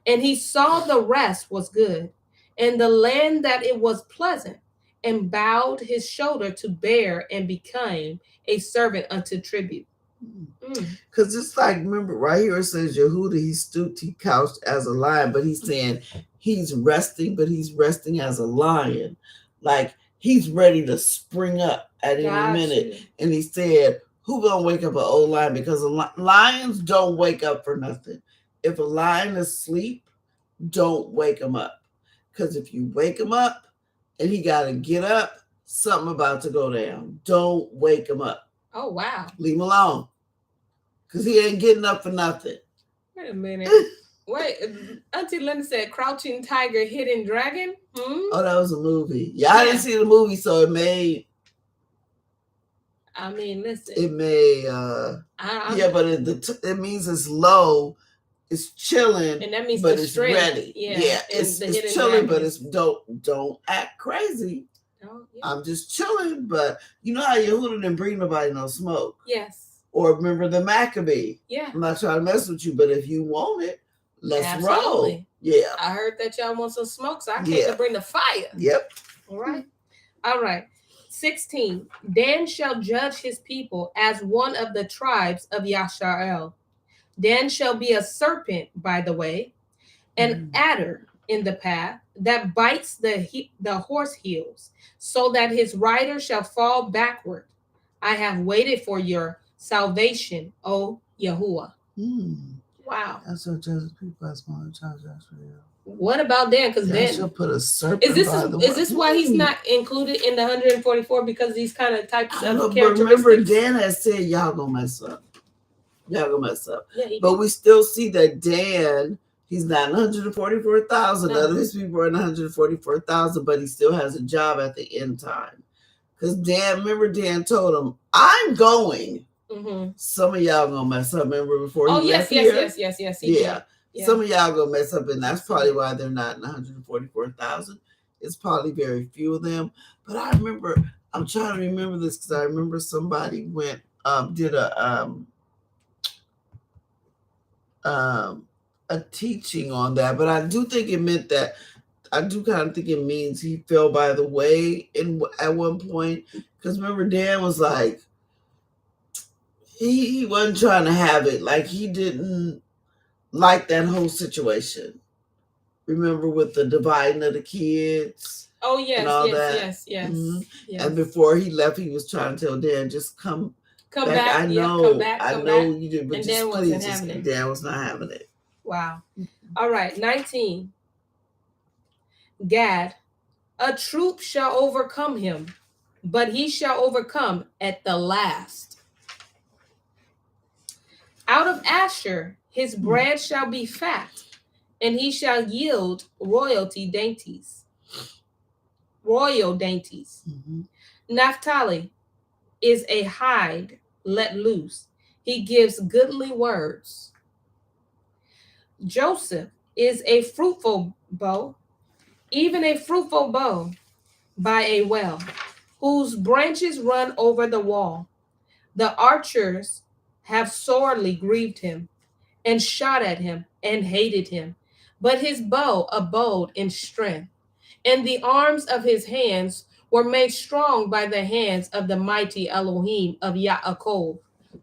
And he saw the rest was good, and the land that it was pleasant, and bowed his shoulder to bear, and became a servant unto tribute. Because it's like, remember right here it says Yehuda, he stooped, he couched as a lion, but he's saying he's resting, but he's resting as a lion. Like he's ready to spring up at any minute. And he said, who gonna wake up an old lion? Because lions don't wake up for nothing. If a lion is asleep, don't wake him up. Because if you wake him up and he got to get up, something about to go down. Don't wake him up. Oh, wow. Leave him alone. Because he ain't getting up for nothing. Wait a minute. Wait, Auntie Linda said Crouching Tiger, Hidden Dragon? Oh, that was a movie. I didn't see the movie, so it made... I mean, listen. It may... but it means it's low. It's chilling, and that means but it's strength. Ready. Yeah, it's chilling, but it's don't act crazy. I'm just chilling, but you know how Yehuda didn't bring nobody no smoke. Yes. Or remember the Maccabee. Yeah. I'm not trying to mess with you, but if you want it, let's roll. Yeah. I heard that y'all want some smoke, so I came to bring the fire. Yep. All right. 16. Dan shall judge his people as one of the tribes of Yasharel. Dan shall be a serpent by the way, an adder in the path that bites the horse heels, so that his rider shall fall backward. I have waited for your salvation, O Yahuwah. Wow. That's what judges people as one charge. What about Dan? Because Dan shall put a serpent. Is this why he's not included in the 144 because of these kind of types of characteristics? Remember, Dan has said y'all gonna mess up. Yeah, but we still see that Dan, he's not 144,000. None of his people are in 144,000, but he still has a job at the end time. Because remember Dan told him, I'm going. Mm-hmm. Some of y'all gonna mess up. Remember before he Oh yes, left yes, here? yes, yes, yes. He Yeah. did. Yeah. Some of y'all gonna mess up, and that's Yes, probably why they're not in 144,000. It's probably very few of them. But I remember, I'm trying to remember this because I remember somebody went did um a teaching on that. But I do think it meant that I do kind of think it means he fell by the way in at one point. Because remember, Dan was like, he wasn't trying to have it. Like he didn't like that whole situation. Remember with the dividing of the kids Oh and yes, all yes, that. yes, yes, Mm-hmm. yes. And before he left, he was trying to tell Dan, just come Come back. back. I Yep. Come know, back. I Come know back. you did, but And Dan just wasn't please, having it. Dan was not having it. Wow. All right. 19. Gad, a troop shall overcome him, but he shall overcome at the last. Out of Asher his bread shall be fat, and he shall yield royalty dainties. Royal dainties. Mm-hmm. Naphtali is a hide let loose. He gives goodly words. Joseph is a fruitful bow, even a fruitful bow by a well, whose branches run over the wall. The archers have sorely grieved him, and shot at him, and hated him. But his bow abode in strength, and the arms of his hands were made strong by the hands of the mighty Elohim of Yaakov.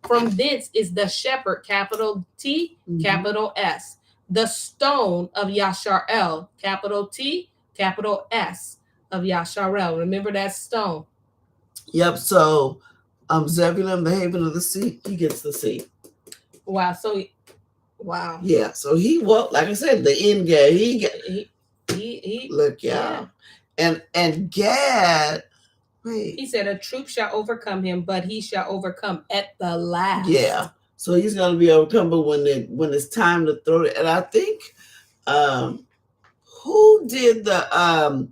From thence is the shepherd, capital T, capital S, the stone of Yasharel, capital T, capital S of Yasharel. Remember that stone. Yep. So, Zebulun, the haven of the sea, he gets the sea. Wow. So, wow. Yeah. So he walked, like I said, the end game. He Look, y'all, and Gad. Wait. He said, a troop shall overcome him, but he shall overcome at the last. Yeah. So he's gonna be overcome, but when it's time to throw it, and I think, who did the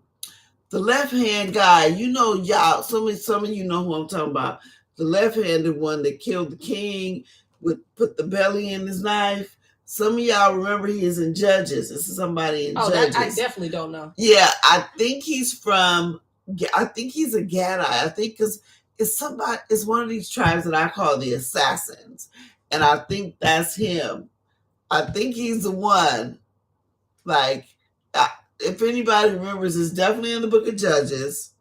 left hand guy? You know, y'all. Some of you know who I'm talking about. The left handed one that killed the king with put the belly in his knife. Some of y'all remember he is in Judges. This is somebody in Judges. I definitely don't know. Yeah, I think he's from. I think he's a Gadite. I think because it's one of these tribes that I call the assassins, and I think that's him. I think he's the one. Like, if anybody remembers, it's definitely in the Book of Judges.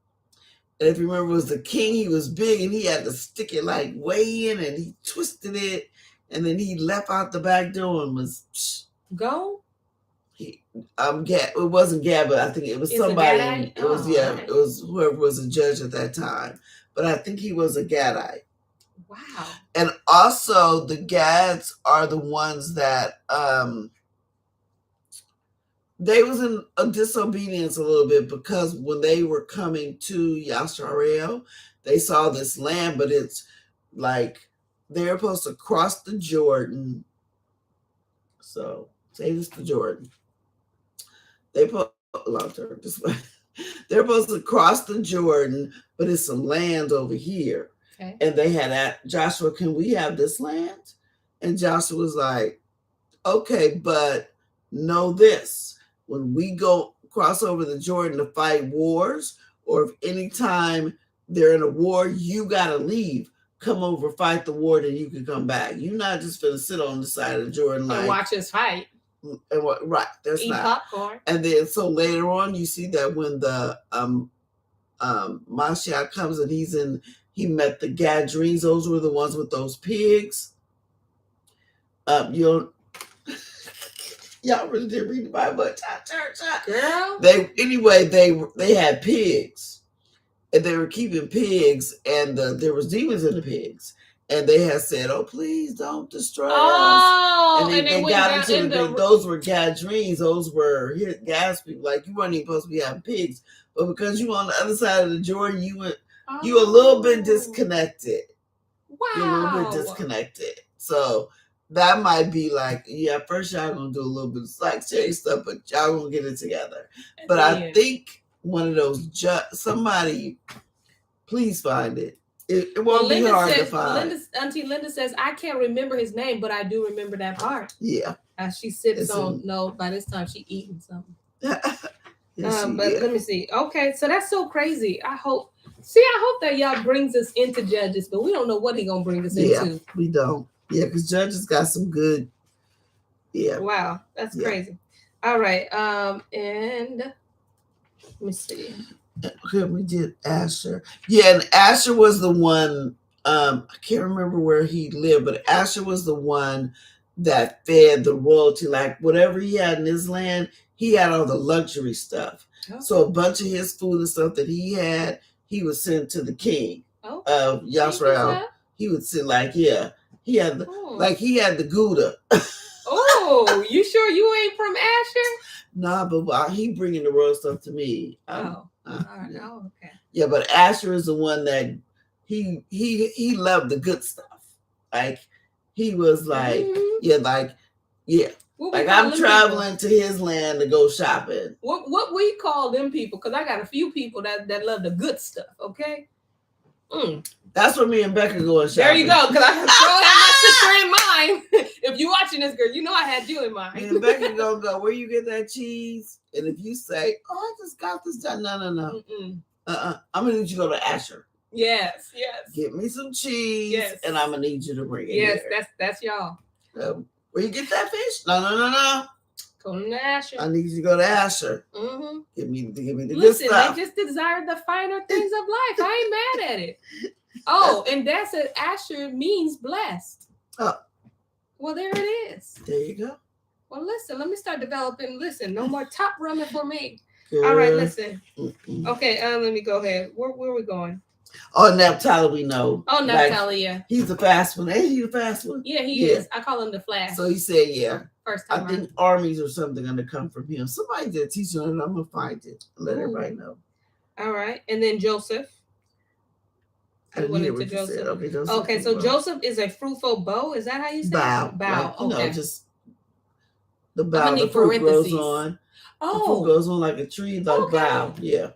And if you remember, it was the king. He was big, and he had to stick it like way in, and he twisted it, and then he left out the back door and was go. It wasn't Gad, but I think it was somebody. It was right. It was whoever was a judge at that time. But I think he was a Gadite. Wow. And also the Gads are the ones that they was in a disobedience a little bit, because when they were coming to Yasharel, they saw this land, but it's like they're supposed to cross the Jordan. So say this to Jordan. They're supposed to cross the Jordan, but it's some land over here. Okay. And they had asked Joshua, can we have this land? And Joshua was like, okay, but know this. When we go cross over the Jordan to fight wars, or if any time they're in a war, you got to leave. Come over, fight the war, then you can come back. You're not just going to sit on the side of the Jordan and watch us fight. And what? Right, there's eat not popcorn. And then so later on, you see that when the Mashiach comes and he met the Gadrenes. Those were the ones with those pigs. Y'all really didn't read the Bible, girl. They had pigs, and they were keeping pigs, and there was demons in the pigs. And they had said, "Oh, please don't destroy us." And they got into the those were Gadrenes. Those were gas people. Like, you weren't even supposed to be having pigs, but because you on the other side of the Jordan, you a little bit disconnected. Wow, you're a little bit disconnected. So that might be like, yeah, first y'all gonna do a little bit of like scary stuff, but y'all gonna get it together. But I think one of those somebody Please find it. It Well, won't be Linda hard to says, find. Auntie Linda says, I can't remember his name, but I do remember that part. Yeah. As she sips It's on, in. no, by this time she eating something. Yeah. Let me see. Okay, so that's so crazy. I hope that y'all brings us into Judges, but we don't know what he gonna bring us into. We don't. Yeah, because Judges got some good. Yeah. Wow, that's crazy. All right. And let me see. Okay, we did Asher. Yeah, and Asher was the one. I can't remember where he lived, but Asher was the one that fed the royalty. Like whatever he had in his land, he had all the luxury stuff. Okay. So a bunch of his food and stuff that he had, he would send to the king of Yashrael. He would send he had he had the Gouda. Oh, you sure you ain't from Asher? Nah, but while he bringing the royal stuff to me. Okay. Yeah, but Asher is the one that he loved the good stuff. Like he was like, I'm traveling to his land to go shopping. What we call them people? Because I got a few people that love the good stuff. Okay. That's where me and Becca go shopping. There you go. Because I have thrown my sister in mind. If you watching this, girl, you know I had you in mind. Me and Becca gonna go. Where you get that cheese? And if you say, "Oh, I just got this done," no. I'm gonna need you to go to Asher. Yes. Get me some cheese, and I'm gonna need you to bring it. Yes, here. That's y'all. Where you get that fish? No. Go to Asher. I need you to go to Asher. Mm-hmm. Give me the good stuff. They just desire the finer things of life. I ain't mad at it. Oh, and that's it. Asher means blessed. Oh. Well, there it is. There you go. Well, listen, let me start developing. Listen, no more top ramen for me. Good. All right, listen. Okay, let me go ahead. Where are we going? Oh, Naphtali, we know. Oh, Naphtali, yeah. He's the fast one. Ain't he the fast one? Yeah, he is. I call him the Flash. So he said, yeah. First time I think armies or something going to come from him. Somebody did teach you, and I'm going to find it. Let everybody know. All right. And then Joseph. I didn't hear what Joseph. You said. Okay, so Joseph is a fruitful bow. Is that how you say it? Bow. Okay. Just the bow, the fruit grows on. Oh. The fruit goes on like a tree, like bow. Yeah.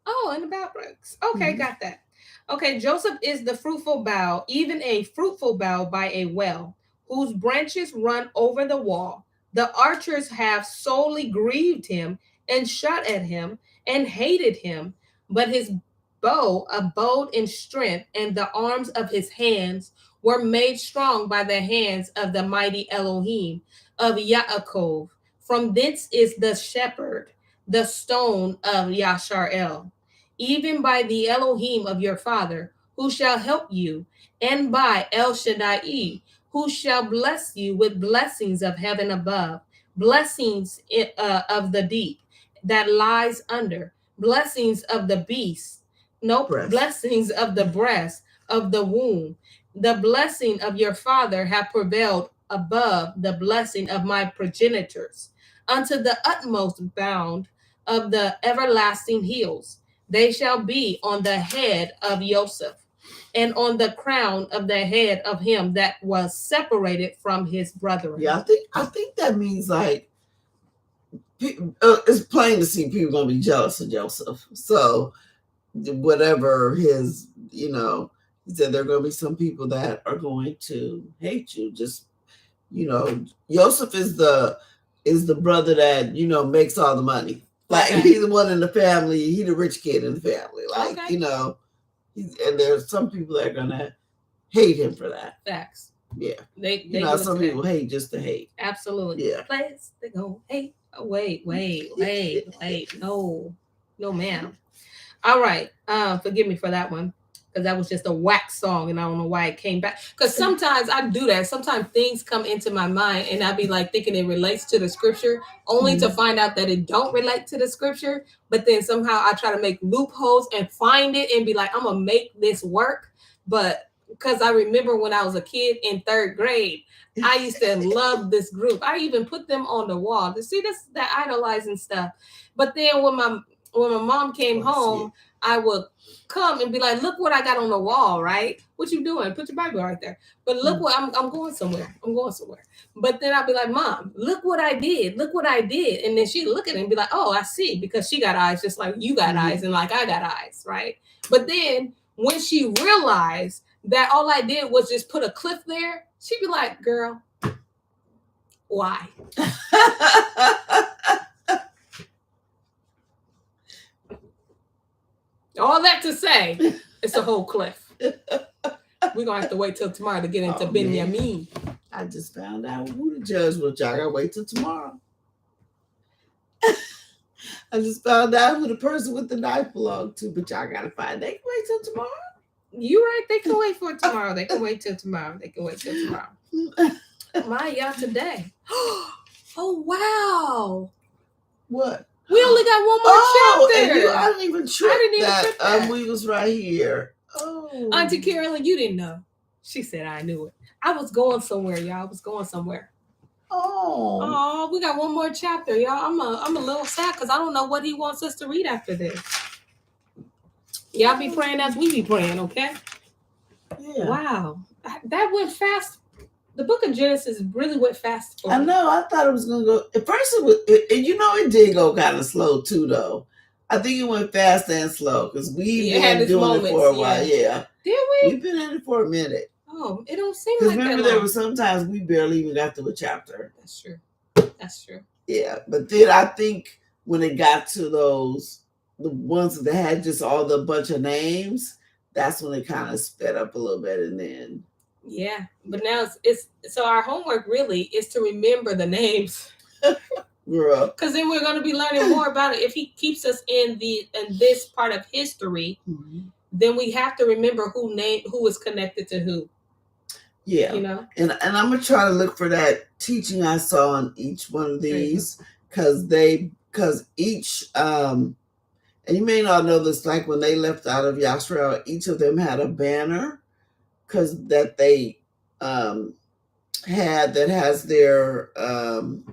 Oh, and the bow breaks. Okay, got that. Okay, Joseph is the fruitful bough, even a fruitful bough by a well, whose branches run over the wall. The archers have sorely grieved him and shot at him and hated him, but his bow abode in strength, and the arms of his hands were made strong by the hands of the mighty Elohim of Yaakov. From thence is the shepherd, the stone of Yasharel, even by the Elohim of your father, who shall help you, and by El Shaddai, who shall bless you with blessings of heaven above, blessings of the deep that lies under, blessings of the beast, blessings of the breast, of the womb. The blessing of your father have prevailed above the blessing of my progenitors, unto the utmost bound of the everlasting hills. They shall be on the head of Joseph, and on the crown of the head of him that was separated from his brethren. Yeah, I think that means like it's plain to see people gonna be jealous of Joseph. So whatever his, he said there are gonna be some people that are going to hate you. Just Joseph is the brother that makes all the money. Like he's the one in the family. He the rich kid in the family. Like and there's some people that are gonna hate him for that. Facts. Yeah. They some people hate just to hate. Absolutely. Yeah. Place they go hate. Oh, wait. No, ma'am. All right. Forgive me for that one, because that was just a whack song, and I don't know why it came back. Because sometimes I do that. Sometimes things come into my mind, and I be like thinking it relates to the scripture, only to find out that it don't relate to the scripture. But then somehow I try to make loopholes and find it and be like, I'm gonna make this work. But because I remember when I was a kid in 3rd grade, I used to love this group. I even put them on the wall to see this, that idolizing stuff. But then when my mom came home, I would come and be like, look what I got on the wall, right? What you doing? Put your Bible right there. But look what I'm going somewhere. But then I'd be like, Mom, look what I did. And then she'd look at it and be like, oh, I see, because she got eyes just like you got eyes and like I got eyes, right? But then when she realized that all I did was just put a cliff there, she'd be like, girl, why? All that to say, it's a whole cliff. We're going to have to wait till tomorrow to get into Benjamin. I just found out who the judge was. Y'all got to wait till tomorrow. I just found out who the person with the knife belonged to, but y'all got to find. They can wait till tomorrow. You're right. They can wait for tomorrow. They can wait till tomorrow. They can wait till tomorrow. My, y'all, today. Oh, wow. What? We only got one more chapter. And I didn't even trip that. We was right here. Oh. Auntie Carolyn, you didn't know. She said I knew it. I was going somewhere, y'all. I was going somewhere. Oh, we got one more chapter, y'all. I'm a little sad because I don't know what he wants us to read after this. Y'all be praying as we be praying, okay? Yeah. Wow. That went fast. The book of Genesis really went fast for me. I know. I thought it was going to go. At first, it did go kind of slow, too, though. I think it went fast and slow because we've been doing it for a while. Yeah. Did we? We've been in it for a minute. Oh, it don't seem like that. Because remember, there were sometimes we barely even got through a chapter. That's true. That's true. Yeah. But then I think when it got to the ones that had just all the bunch of names, that's when it kind of sped up a little bit. And then. Yeah. But now it's so our homework really is to remember the names. Because then we're going to be learning more about it. If he keeps us in this part of history, then we have to remember who is connected to who. Yeah. You know? And I'm going to try to look for that teaching I saw on each one of these because each, and you may not know this, like when they left out of Yashrael, each of them had a banner because that they had that has their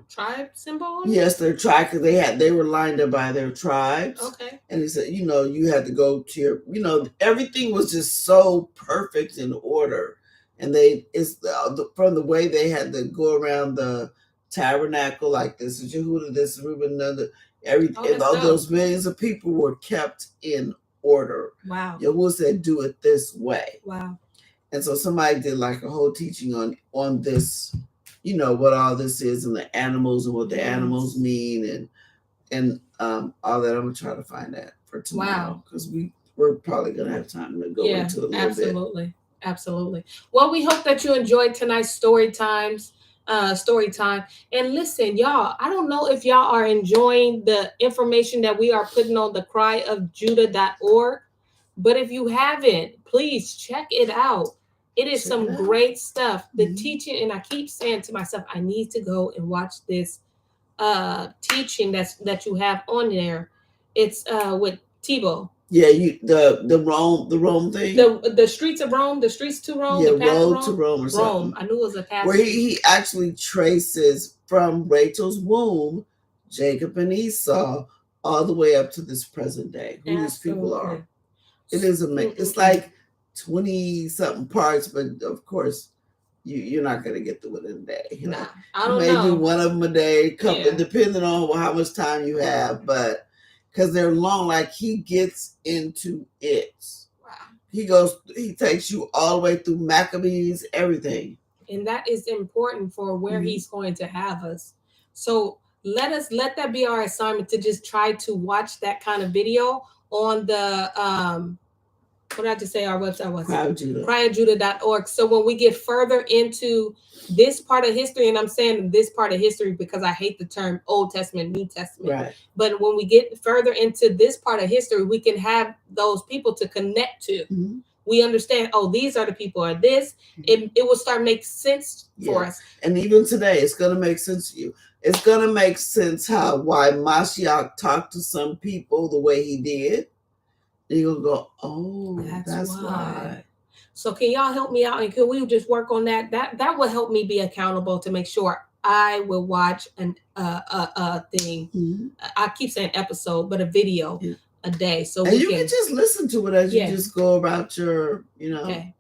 tribe symbol. Yes, their tribe, because they were lined up by their tribes. Okay. And he said, you had to go to your, everything was just so perfect in order. And from the way they had to go around the tabernacle, like this is Yehuda, this is Reuben, all those millions of people were kept in order. Wow. Yahuwah said, do it this way. Wow. And so somebody did like a whole teaching on this, what all this is and the animals and what the animals mean and all that. I'm gonna try to find that for tomorrow because we're probably gonna have time to go into a little bit. Absolutely. Well, we hope that you enjoyed tonight's story time. And listen, y'all, I don't know if y'all are enjoying the information that we are putting on the cryofjudah.org, but if you haven't, please check it out. It is some great stuff. The teaching, and I keep saying to myself, I need to go and watch this teaching that you have on there. It's with Tebow. Yeah, the Rome thing. The streets of Rome, the streets to Rome. Yeah, the path road to Rome or something. Rome. I knew it was a path. Where he actually traces from Rachel's womb, Jacob and Esau, all the way up to this present day. Who these people are. It is amazing. It's like 20-something parts, but of course, you're not going to get through it in a day. Nah, I don't know. You may do one of them a day, couple, depending on how much time you have, but because they're long, like he gets into it. Wow. He takes you all the way through Maccabees, everything. And that is important for where he's going to have us. So let that be our assignment to just try to watch that kind of video on the what did I just say our website was? cryofjudah.org. So when we get further into this part of history, and I'm saying this part of history because I hate the term Old Testament, New Testament. Right. But when we get further into this part of history, we can have those people to connect to. Mm-hmm. We understand, these are the people, or this. It will start making sense for us. And even today, it's going to make sense to you. It's going to make sense why Mashiach talked to some people the way he did. And you'll go, that's why. So can y'all help me out? And can we just work on that? That will help me be accountable to make sure I will watch a thing. Mm-hmm. I keep saying episode, but a video a day. So you can just listen to it as you just go about your, Okay.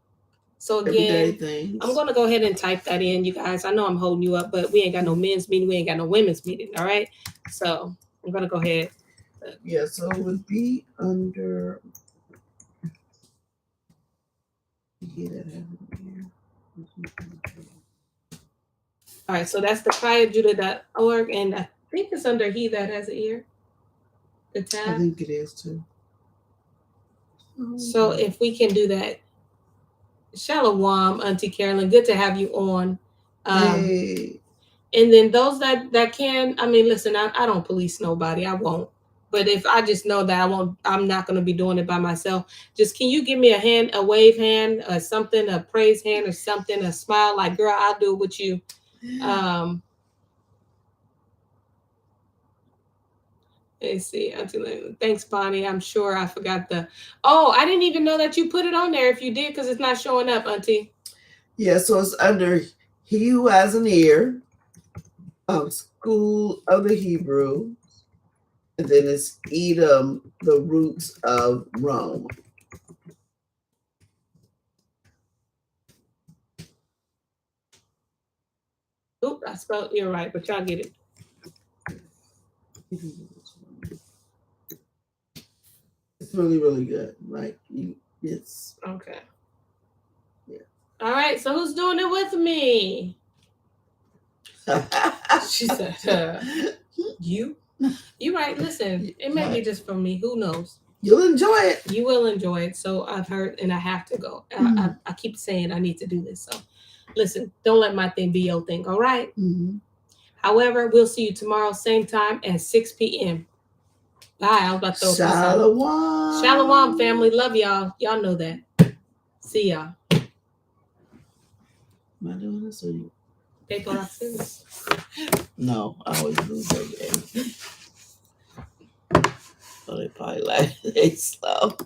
So again, I'm going to go ahead and type that in, you guys. I know I'm holding you up, but we ain't got no men's meeting. We ain't got no women's meeting. All right. So I'm going to go ahead. Yeah, so it would be under He that have an All right, so that's the criajudah.org, and I think it's under He That Has an Ear, the ear. I tab. think it is too. So if we can do that. Shalom, Auntie Carolyn. Good to have you on. Hey. And then those that can, I mean, listen, I don't police nobody. I won't. But if I just know that I'm not going to be doing it by myself. Just can you give me a hand, a wave hand, or something, a praise hand, or something, a smile, like, girl, I'll do it with you. Let's see. Thanks, Bonnie. I'm sure I forgot the. Oh, I didn't even know that you put it on there. If you did, because it's not showing up, Auntie. Yeah, so it's under He Who Has an Ear, School of the Hebrew, and then it's Edom, the roots of Rome. Oop, I spelled you're right, but y'all get it. It's really, really good. Like, it's Okay. Yeah. All right. So who's doing it with me? She said, "You." You right. Listen, it may be just for me. Who knows? You'll enjoy it. You will enjoy it. So I've heard, and I have to go. I keep saying I need to do this. So listen, don't let my thing be your thing. All right. However, we'll see you tomorrow, same time at 6 p.m. Bye. I was about to throw Shalom. Shalom, family. Love y'all. Y'all know that. See y'all. Am I doing this or you? They thought I finished. No, I always lose that game. So they probably like they slow.